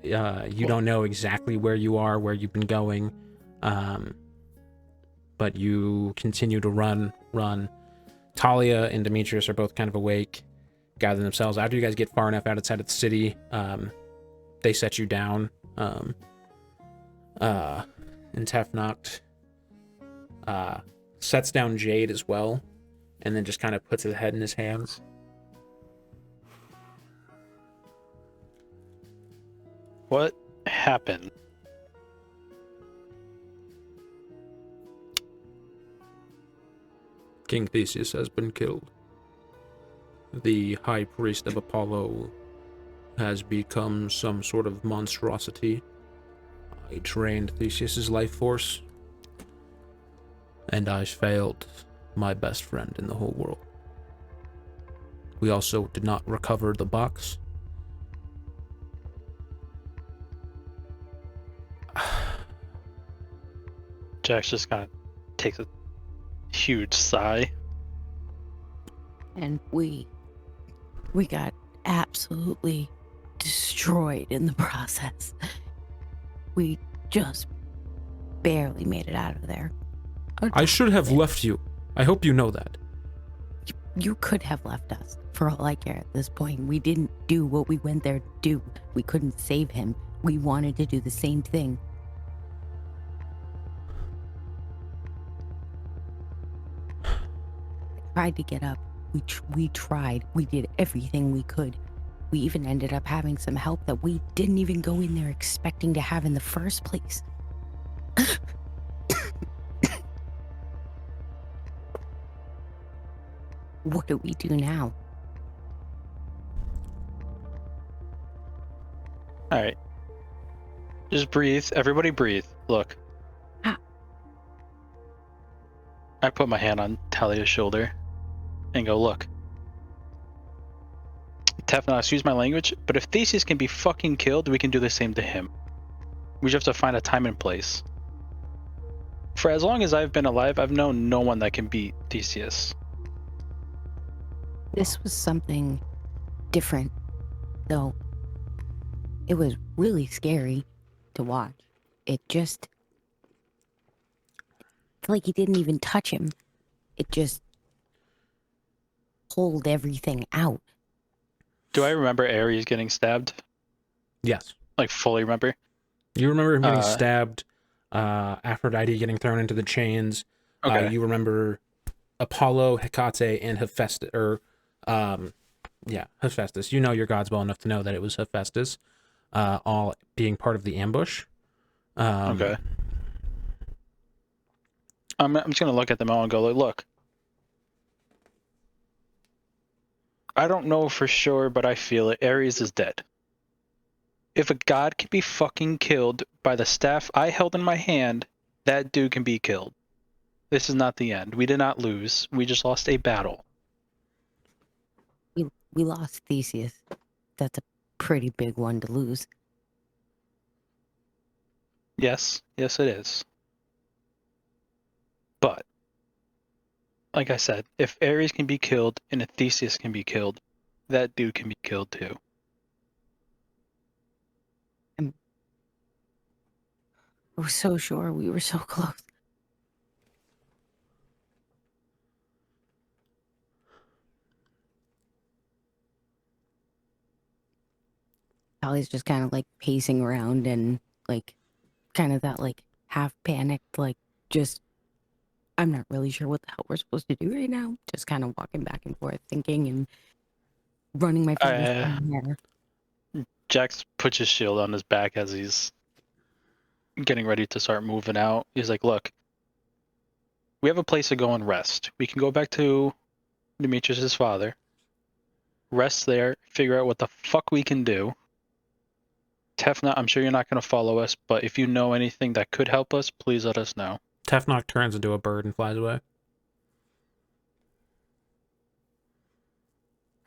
You don't know exactly where you are, where you've been going, but you continue to run. Talia and Demetrius are both kind of awake, gathering themselves. After you guys get far enough outside of the city, they set you down. And Tefnoct sets down Jade as well, and then just kind of puts his head in his hands. What happened? King Theseus has been killed. The high priest of Apollo has become some sort of monstrosity. I drained Theseus's life force, and I failed my best friend in the whole world. We also did not recover the box. Jax just kind of takes a huge sigh. And we got absolutely destroyed in the process. We just barely made it out of there. I should have left you. I hope you know that. You could have left us, for all I care at this point. We didn't do what we went there to do. We couldn't save him. We wanted to do the same thing. I tried to get up. We tried. We did everything we could. We even ended up having some help that we didn't even go in there expecting to have in the first place. What do we do now? All right. Just breathe. Everybody breathe. Look. Ah. I put my hand on Talia's shoulder and go, look. Tefnah, excuse my language, but if Theseus can be fucking killed, we can do the same to him. We just have to find a time and place. For as long as I've been alive, I've known no one that can beat Theseus. This was something different, though. It was really scary to watch. It just... It's like he didn't even touch him. It just pulled everything out. Do I remember Ares getting stabbed? Yes. Like, fully remember? You remember him getting stabbed, Aphrodite getting thrown into the chains. Okay. You remember Apollo, Hecate, and Hephaestus, Hephaestus. You know your gods well enough to know that it was Hephaestus, all being part of the ambush. Okay. I'm just going to look at them all and go, look. I don't know for sure, but I feel it. Ares is dead. If a god can be fucking killed by the staff I held in my hand, that dude can be killed. This is not the end. We did not lose. We just lost a battle. We lost Theseus. That's a pretty big one to lose. Yes. Yes, it is. But, like I said, if Ares can be killed and if Theseus can be killed, that dude can be killed too. I was so sure. We were so close. Sally's just kind of like pacing around and like kind of that like half panicked, like just, I'm not really sure what the hell we're supposed to do right now. Just kind of walking back and forth, thinking and running my fingers through my hair. Jax puts his shield on his back as he's getting ready to start moving out. He's like, look, we have a place to go and rest. We can go back to Demetrius' father, rest there, figure out what the fuck we can do. Tefnah, I'm sure you're not going to follow us, but if you know anything that could help us, please let us know. Tefnah turns into a bird and flies away.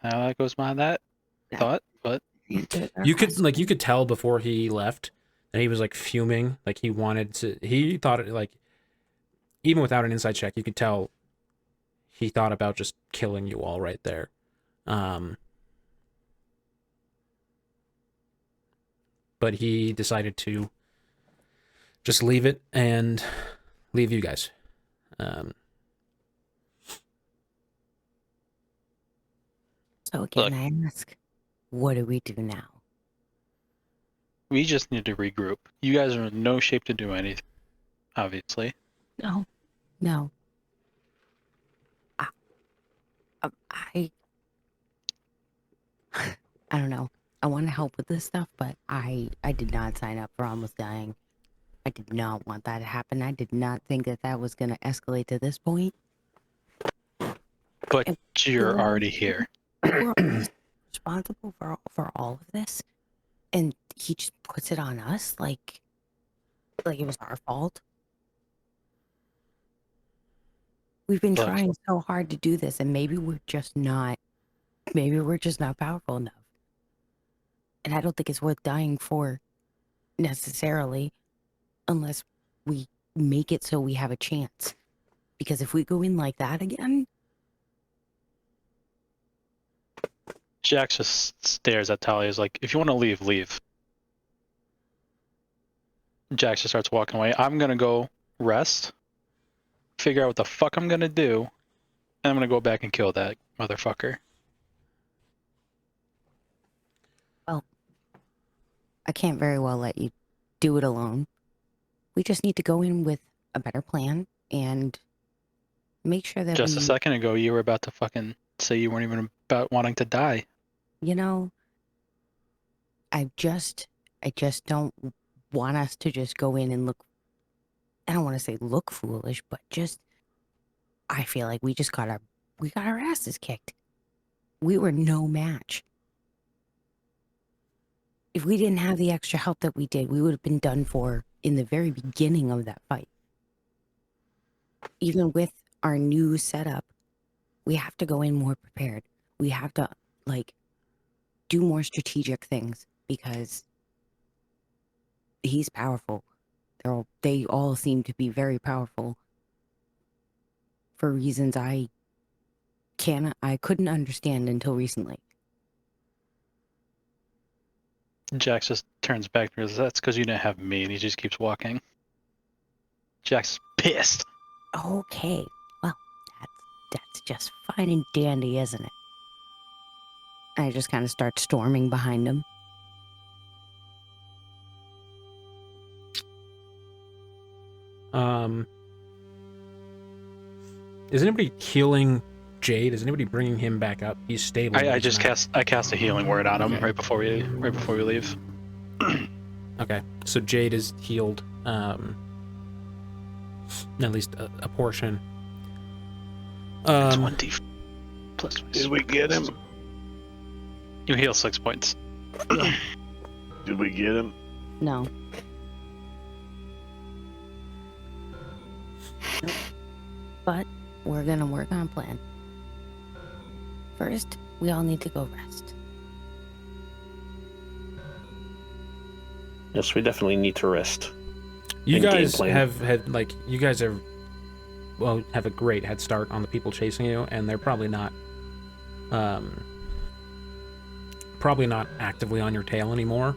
How that goes behind that thought, but You could tell before he left that he was like fuming, like he thought it, like, even without an inside check, you could tell he thought about just killing you all right there. But he decided to just leave it and leave you guys. So again, I ask, what do we do now? we just need to regroup. You guys are in no shape to do anything, obviously. No. I don't know. I want to help with this stuff, but I did not sign up for almost dying. I did not want that to happen. I did not think that was going to escalate to this point. But And you're already here. We're responsible for all of this, and he just puts it on us like it was our fault. We've been Look. trying so hard to do this, and maybe we're just not powerful enough. And I don't think it's worth dying for necessarily, unless we make it so we have a chance. Because if we go in like that again... Jax just stares at Talia. Is like, if you want to leave, leave. Jax just starts walking away. I'm going to go rest, figure out what the fuck I'm going to do, and I'm going to go back and kill that motherfucker. Well, I can't very well let you do it alone. We just need to go in with a better plan and make sure that Just a second ago, you were about to fucking say you weren't even about wanting to die. you know, I just don't want us to just go in and look, I don't want to say look foolish, but just, I feel like we got our asses kicked. We were no match. If we didn't have the extra help that we did, we would have been done for in the very beginning of that fight. Even with our new setup, we have to go in more prepared. We have to, like, do more strategic things because he's powerful. They all seem to be very powerful for reasons I couldn't understand until recently. Jax just turns back and goes, "That's because you didn't have me," and he just keeps walking. Jax is pissed. Okay, well, that's just fine and dandy, isn't it? I just kind of start storming behind him. Is anybody healing Jade? Is anybody bringing him back up? He's stable. I cast a healing word on him Okay. right before we leave. Okay, so Jade is healed. At least a portion. 20 plus 20. Did we get him? You heal 6 points. Did we get him? No. But we're gonna work on a plan. First, we all need to go rest. Yes, we definitely need to rest. You And game guys plan. have a great head start on the people chasing you, and they're probably not actively on your tail anymore,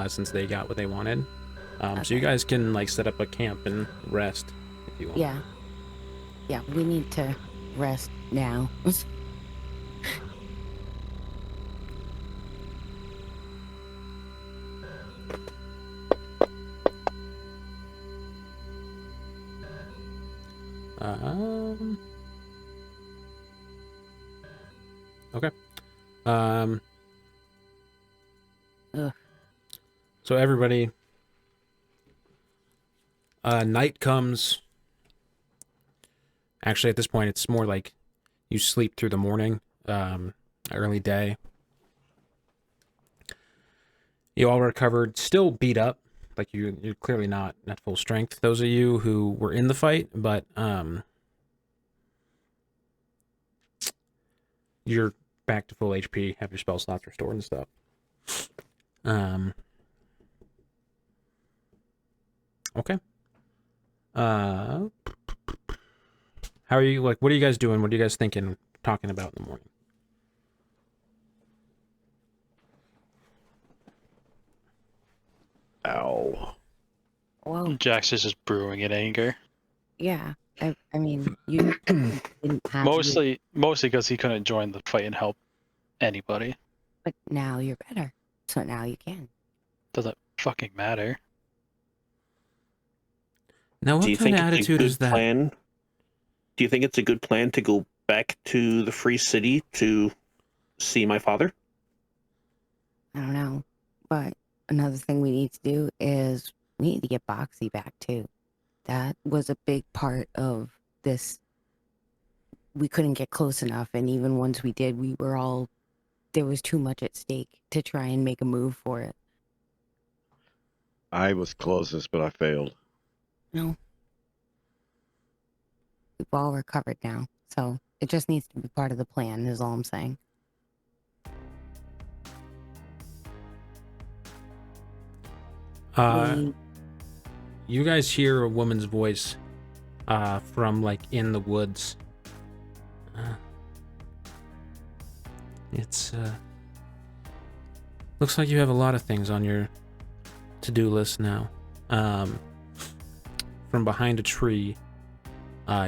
since they got what they wanted. So you guys can like set up a camp and rest if you want. Yeah, we need to rest now. Okay. Ugh. So everybody, night comes. Actually, at this point, it's more like you sleep through the morning, early day. You all recovered, still beat up, like you're clearly not at full strength. Those of you who were in the fight, but you're back to full HP, have your spell slots restored and stuff. Okay. How are you, like, what are you guys doing? What are you guys thinking, talking about in the morning? Ow. Well, Jax is just brewing in anger. yeah. I mean, you didn't have Mostly because he couldn't join the fight and help anybody. but now you're better. So now you can. Doesn't fucking matter. Now, Do what you kind think of it's a attitude good is that? plan? Do you think it's a good plan to go back to the Free City to see my father? I don't know. But another thing we need to do is we need to get Boxy back too. That was a big part of this. We couldn't get close enough, and even once we did, there was too much at stake to try and make a move for it. I was closest, but I failed. No. We've all recovered now, so it just needs to be part of the plan, is all I'm saying. You guys hear a woman's voice from like in the woods. It's looks like you have a lot of things on your to-do list now. From behind a tree,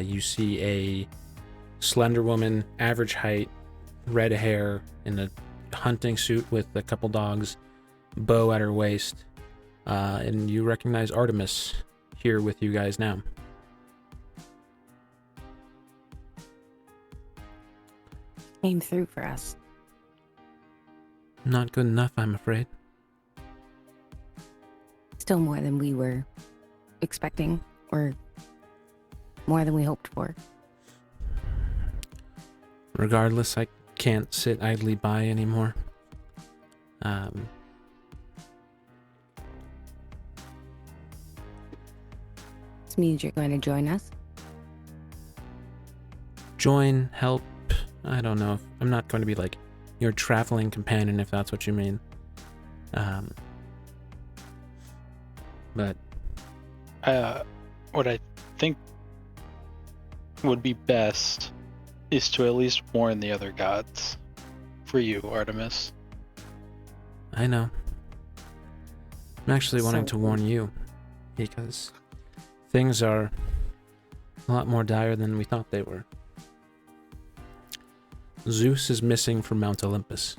you see a slender woman, average height, red hair, in a hunting suit with a couple dogs, bow at her waist, and you recognize Artemis here with you guys now. Came through for us. Not good enough, I'm afraid. Still more than we were expecting, or more than we hoped for. Regardless, I can't sit idly by anymore. This means you're going to join us. Join, help, I don't know. I'm not going to be like your traveling companion, if that's what you mean. But what I think would be best is to at least warn the other gods for you, Artemis. I know. I'm actually wanting So- to warn you, because things are a lot more dire than we thought they were. Zeus is missing from Mount Olympus.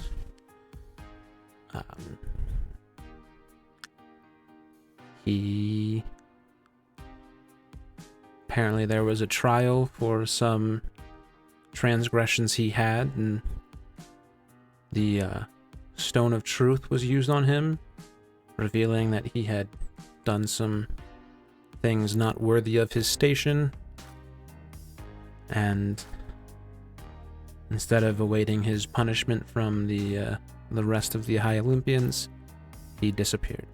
Apparently there was a trial for some transgressions he had, and the Stone of Truth was used on him, revealing that he had done some things not worthy of his station, and instead of awaiting his punishment from the rest of the High Olympians, he disappeared.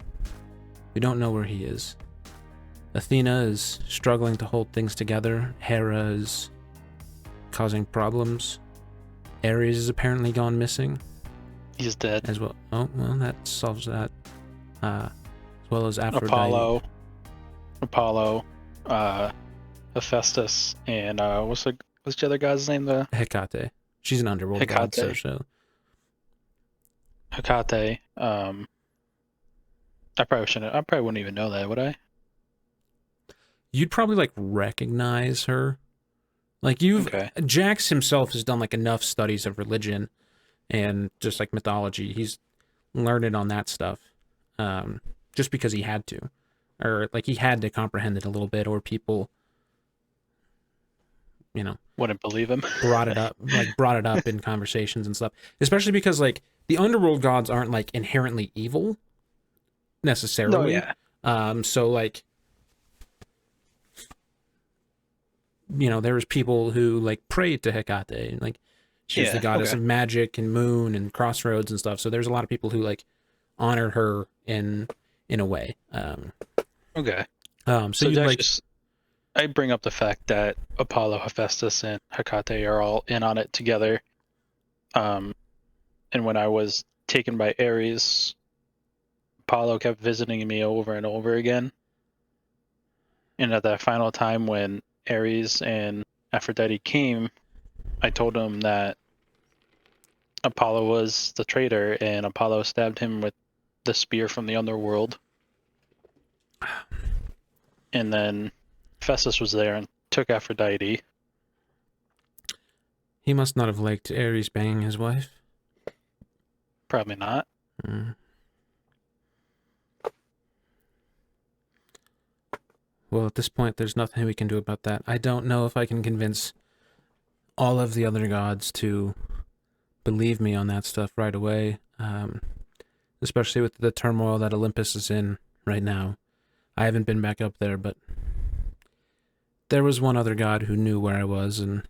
We don't know where he is. Athena is struggling to hold things together. Hera is causing problems. Ares is apparently gone missing He's dead. as well. Oh, well, that solves that. As well as Aphrodite. Apollo, Hephaestus, and what's the other guy's name? The Hecate. She's an underworld god, Hecate. so Hecate. I probably wouldn't even know that, would I? you'd probably like recognize her. Like Okay. Jax himself has done like enough studies of religion and just like mythology. He's learned on that stuff, just because he had to, or like he had to comprehend it a little bit, or people, Wouldn't believe him. brought it up in conversations and stuff. Especially because like the underworld gods aren't like inherently evil necessarily. Oh, yeah. So like, there was people who like prayed to Hecate, like she's the Yeah, goddess okay. of magic and moon and crossroads and stuff. So there's a lot of people who like honored her in a way. Okay. So So you that's like, just, I bring up the fact that Apollo, Hephaestus, and Hecate are all in on it together. And when I was taken by Ares, Apollo kept visiting me over and over again. And at that final time when Ares and Aphrodite came, I told him that Apollo was the traitor, and Apollo stabbed him with the spear from the underworld. And then Hephaestus was there and took Aphrodite. he must not have liked Ares banging his wife. Probably not. Mm. Well, at this point, there's nothing we can do about that. I don't know if I can convince all of the other gods to believe me on that stuff right away, especially with the turmoil that Olympus is in right now. I haven't been back up there, but there was one other god who knew where I was, and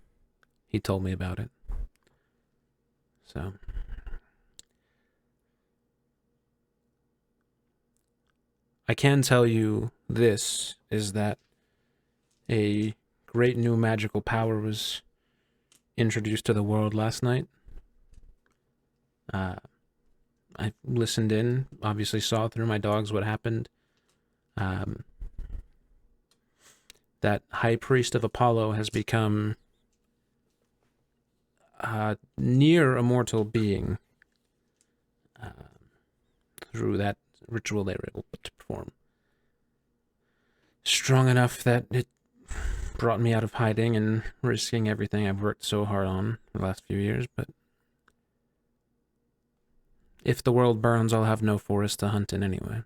he told me about it. So I can tell you this, is that a great new magical power was introduced to the world last night. I listened in, obviously saw through my dogs what happened. That high priest of Apollo has become near immortal being through that ritual they were able to perform. Strong enough that it brought me out of hiding and risking everything I've worked so hard on the last few years, but If the world burns, I'll have no forest to hunt in anyway.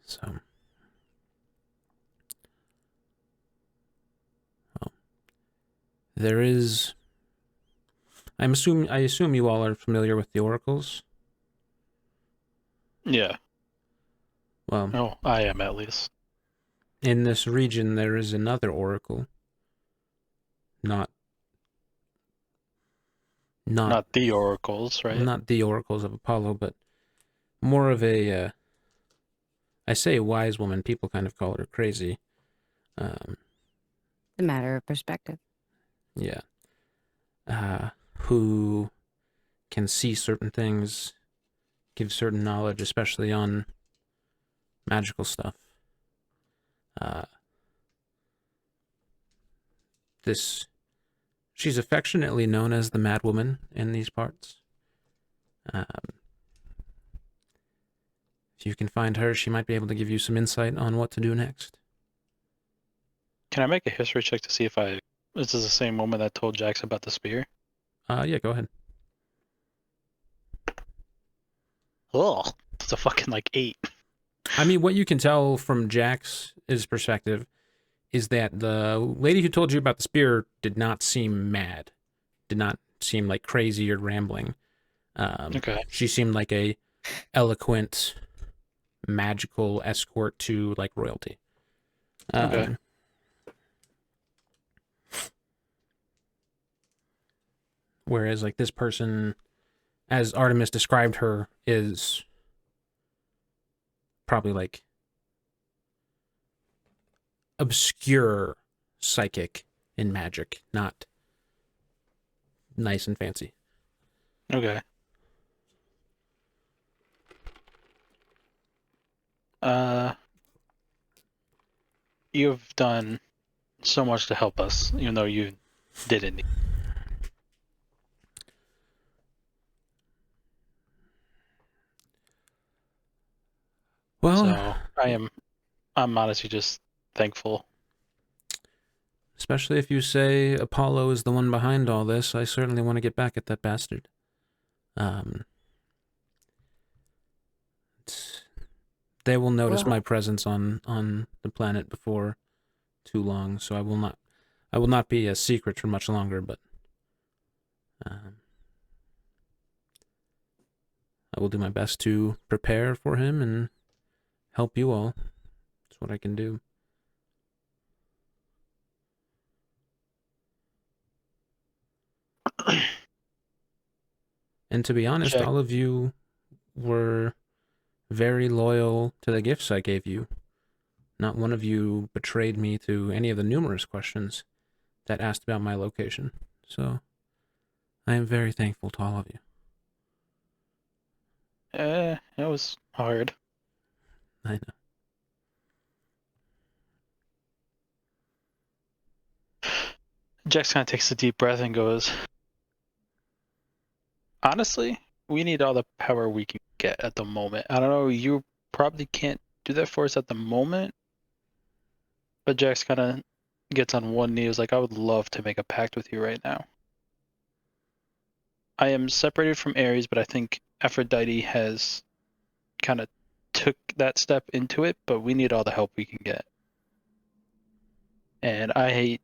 So, well, there is. I assume you all are familiar with the oracles. Yeah. Well, Oh, I am at least. in this region, there is another oracle. Not Not the oracles, right? not the oracles of Apollo, but more of a. I say wise woman. People kind of call her crazy. The matter of perspective. Yeah. Who can see certain things, give certain knowledge, especially on magical stuff. She's affectionately known as the Mad Woman in these parts. If you can find her, she might be able to give you some insight on what to do next. Can I make a history check to see if this is the same woman that told Jax about the spear? Yeah, go ahead. Oh, it's a fucking like 8. I mean, what you can tell from Jax's perspective is that the lady who told you about the spear did not seem mad, did not seem like crazy or rambling. Okay. She seemed like a eloquent, magical escort to like royalty. Okay. Whereas like this person, as Artemis described her, is probably like obscure psychic in magic, not nice and fancy. Okay. You've done so much to help us, even though you didn't. Well, So I'm honestly just thankful. especially if you say Apollo is the one behind all this, I certainly want to get back at that bastard. They will notice my presence on the planet before too long, so I will not be a secret for much longer, but I will do my best to prepare for him and help you all. That's what I can do. And to be honest, Check. all of you were very loyal to the gifts I gave you. Not one of you betrayed me to any of the numerous questions that asked about my location. So, I am very thankful to all of you. It was hard. I know. Jax kind of takes a deep breath and goes, honestly, we need all the power we can get at the moment. I don't know, you probably can't do that for us at the moment. But Jax kind of gets on one knee, is like, I would love to make a pact with you right now. I am separated from Ares, but I think Aphrodite has kind of took that step into it, but we need all the help we can get. And I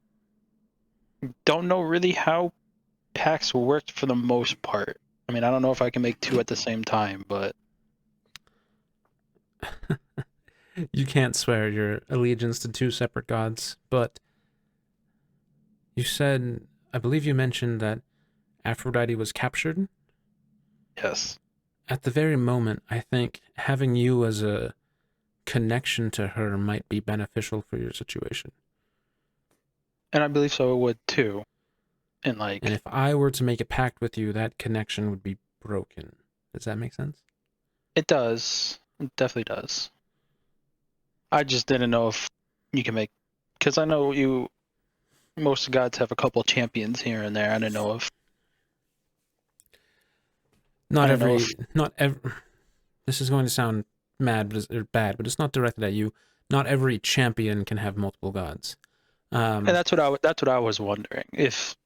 don't know really how pacts worked for the most part. I mean, I don't know if I can make 2 at the same time, but You can't swear your allegiance to 2 separate gods, but you said, I believe you mentioned that Aphrodite was captured? yes. At the very moment, I think having you as a connection to her might be beneficial for your situation. And I believe so it would too. And like, And if I were to make a pact with you, that connection would be broken. Does that make sense? it does. It definitely does. I just didn't know if you can make, because I know most gods have a couple champions here and there. I didn't know if Not I don't know every. This is going to sound or bad, but it's not directed at you. Not every champion can have multiple gods. and that's what I was wondering, if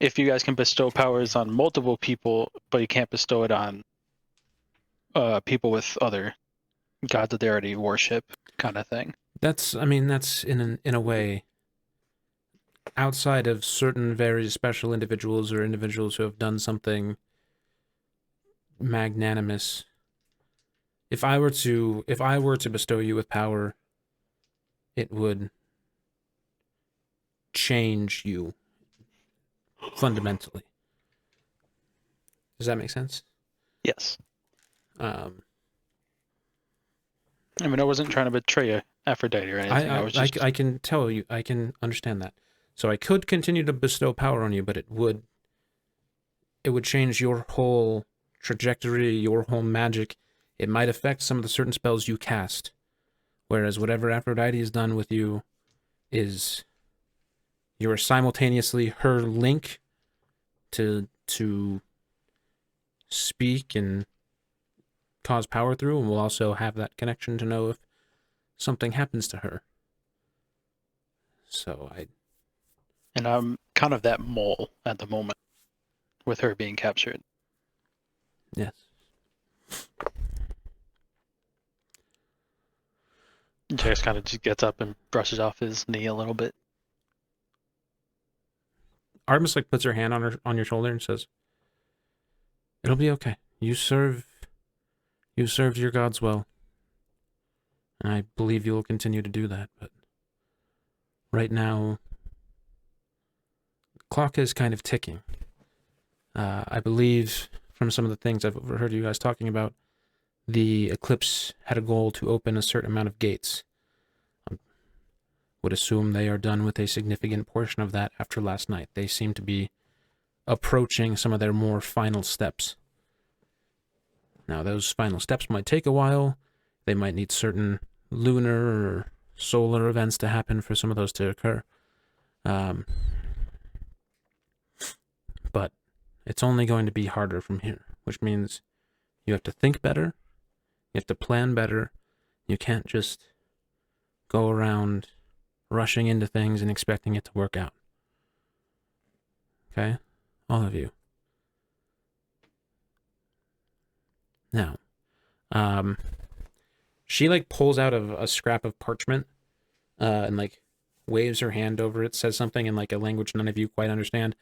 if you guys can bestow powers on multiple people, but you can't bestow it on people with other gods that they already worship, kind of thing. That's, I mean, that's in a way, outside of certain very special individuals or individuals who have done something magnanimous. If I were to bestow you with power, it would change you fundamentally. Does that make sense? Yes. I mean, I wasn't trying to betray Aphrodite or anything. I was just... I can tell you, I can understand that. So I could continue to bestow power on you, but it would change your whole trajectory, your whole magic. It might affect some of the certain spells you cast. Whereas whatever Aphrodite has done with you is you're simultaneously her link to speak and cause power through, and we'll also have that connection to know if something happens to her. So And I'm kind of that mole at the moment with her being captured. Yes. Jax kind of just gets up and brushes off his knee a little bit. Artemis like puts her hand on your shoulder and says, "It'll be okay. You served your gods well. And I believe you will continue to do that, but right now the clock is kind of ticking. I believe from some of the things I've overheard you guys talking about, the eclipse had a goal to open a certain amount of gates. I would assume they are done with a significant portion of that after last night. They seem to be approaching some of their more final steps. Now, those final steps might take a while. They might need certain lunar or solar events to happen for some of those to occur. But it's only going to be harder from here, which means you have to think better, you have to plan better. You can't just go around rushing into things and expecting it to work out. Okay? All of you. Now, she like pulls out a scrap of parchment and like waves her hand over it, says something in like a language none of you quite understand,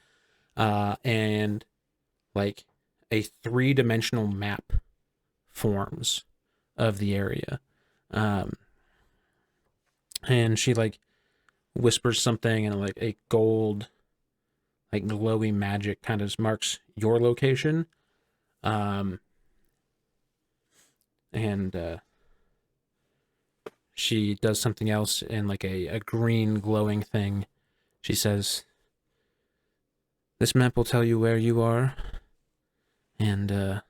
and like a 3-dimensional map forms of the area. And she like whispers something, and like a gold, like glowy magic kind of marks your location. And she does something else in like a green glowing thing. She says, "This map will tell you where you are, and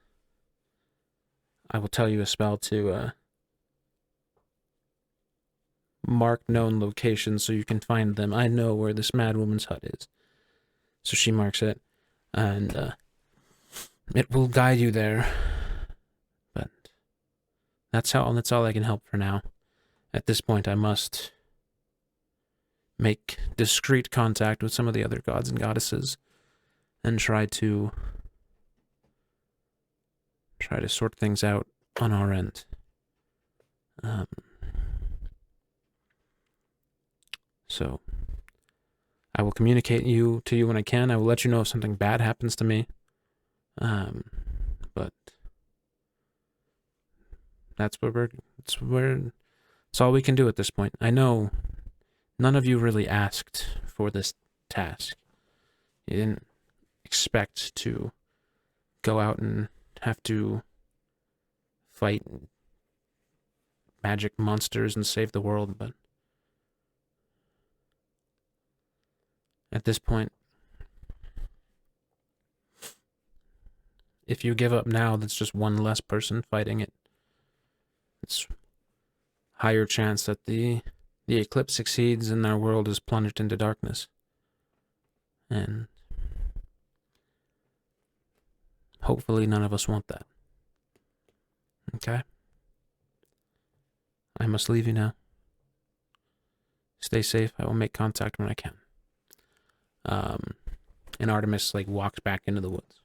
I will tell you a spell to mark known locations so you can find them. I know where this mad woman's hut is." So she marks it, and it will guide you there. But that's all I can help for now. At this point, I must make discreet contact with some of the other gods and goddesses and try to sort things out on our end. So I will communicate to you when I can. I will let you know if something bad happens to me. But that's all we can do at this point. I know none of you really asked for this task. You didn't expect to go out and have to fight magic monsters and save the world, but at this point, if you give up now, that's just one less person fighting it. It's higher chance that the eclipse succeeds and our world is plunged into darkness. And hopefully none of us want that. Okay? I must leave you now. Stay safe. I will make contact when I can. And Artemis like walks back into the woods.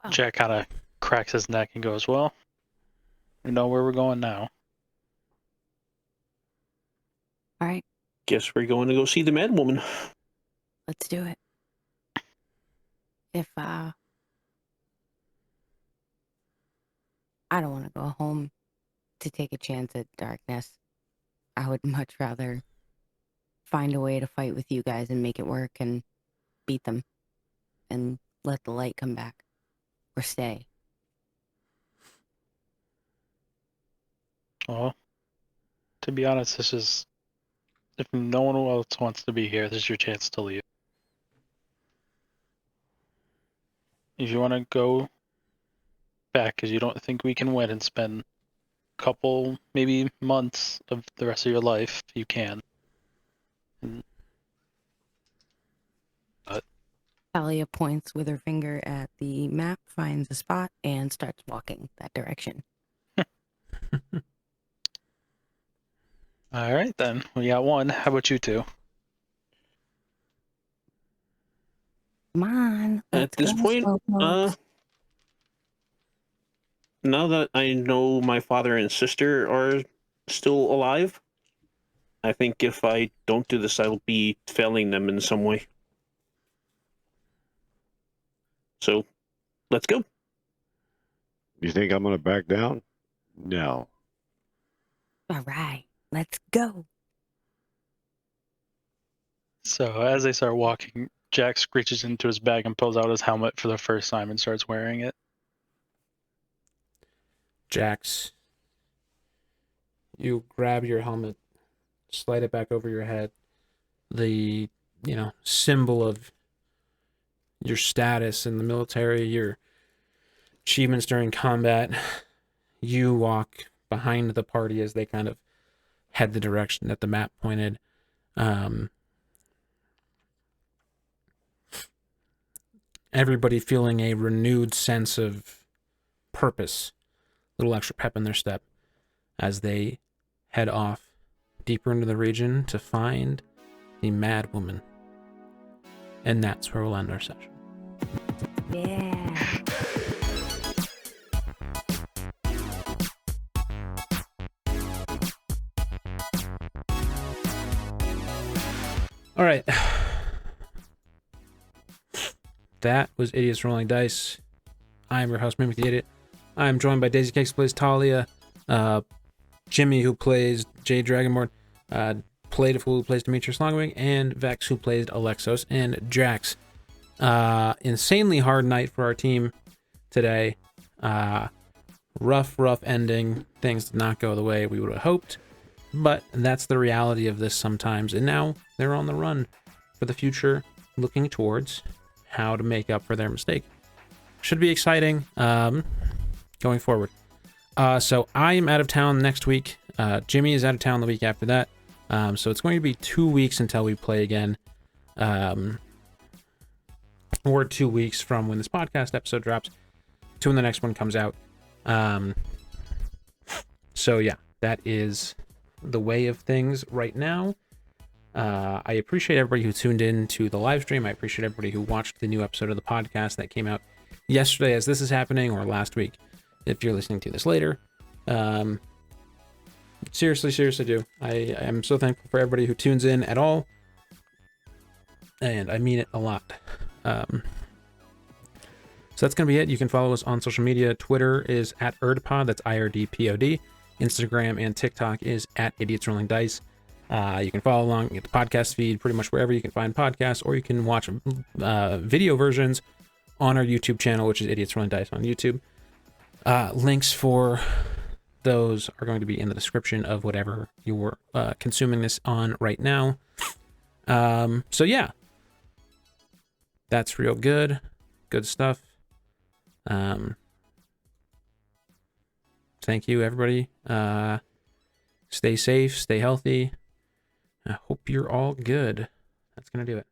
Wow. Jack kind of cracks his neck and goes, "Well, we know where we're going now." All right, Guess we're going to go see the mad woman. let's do it. If I don't want to go home to take a chance at darkness. I would much rather find a way to fight with you guys and make it work and beat them and let the light come back or stay. Well, to be honest, this is, if no one else wants to be here, this is your chance to leave. If you want to go back because you don't think we can win and spend a couple, maybe months of the rest of your life, you can. Talia points with her finger at the map, finds a spot, and starts walking that direction. All right, then. We got one. How about you two? Come on. At Let's this go, point, Slowpokes. now that I know my father and sister are still alive, I think if I don't do this, I'll be failing them in some way. So, let's go. You think I'm going to back down? No. All right. Let's go. So as they start walking, Jax reaches into his bag and pulls out his helmet for the first time and starts wearing it. Jax, you grab your helmet, slide it back over your head. The, symbol of your status in the military, your achievements during combat. You walk behind the party as they kind of head the direction that the map pointed. Everybody feeling a renewed sense of purpose, a little extra pep in their step as they head off deeper into the region to find the mad woman. And that's where we'll end our session. Yeah. All right. That was Idiots Rolling Dice. I'm your host, Mimic the Idiot. I'm joined by Daisy Cakes, who plays Talia, Jimmy, who plays Jade Dragonborn, Playful, who plays Demetrius Longwing, and Vex, who plays Alexos, and Jax. Insanely hard night for our team today. Rough ending. Things did not go the way we would have hoped, but that's the reality of this sometimes. And now they're on the run for the future, looking towards how to make up for their mistake. Should be exciting going forward. So I am out of town next week. Jimmy is out of town the week after that. So it's going to be 2 weeks until we play again. Or 2 weeks from when this podcast episode drops to when the next one comes out. So yeah, that is the way of things right now. I appreciate everybody who tuned in to the live stream. I appreciate everybody who watched the new episode of the podcast that came out yesterday as this is happening, or last week if you're listening to this later. Seriously do. I am so thankful for everybody who tunes in at all, and I mean it a lot. So that's gonna be it. You can follow us on social media. Twitter is at IrdPod, that's IRDPOD. Instagram and TikTok is at Idiots Rolling Dice. You can follow along at the podcast feed pretty much wherever you can find podcasts, or you can watch video versions on our YouTube channel, which is Idiots Rolling Dice on YouTube. Links for those are going to be in the description of whatever you're consuming this on right now. So yeah, that's real good stuff. Thank you, everybody. Stay safe, stay healthy. I hope you're all good. That's going to do it.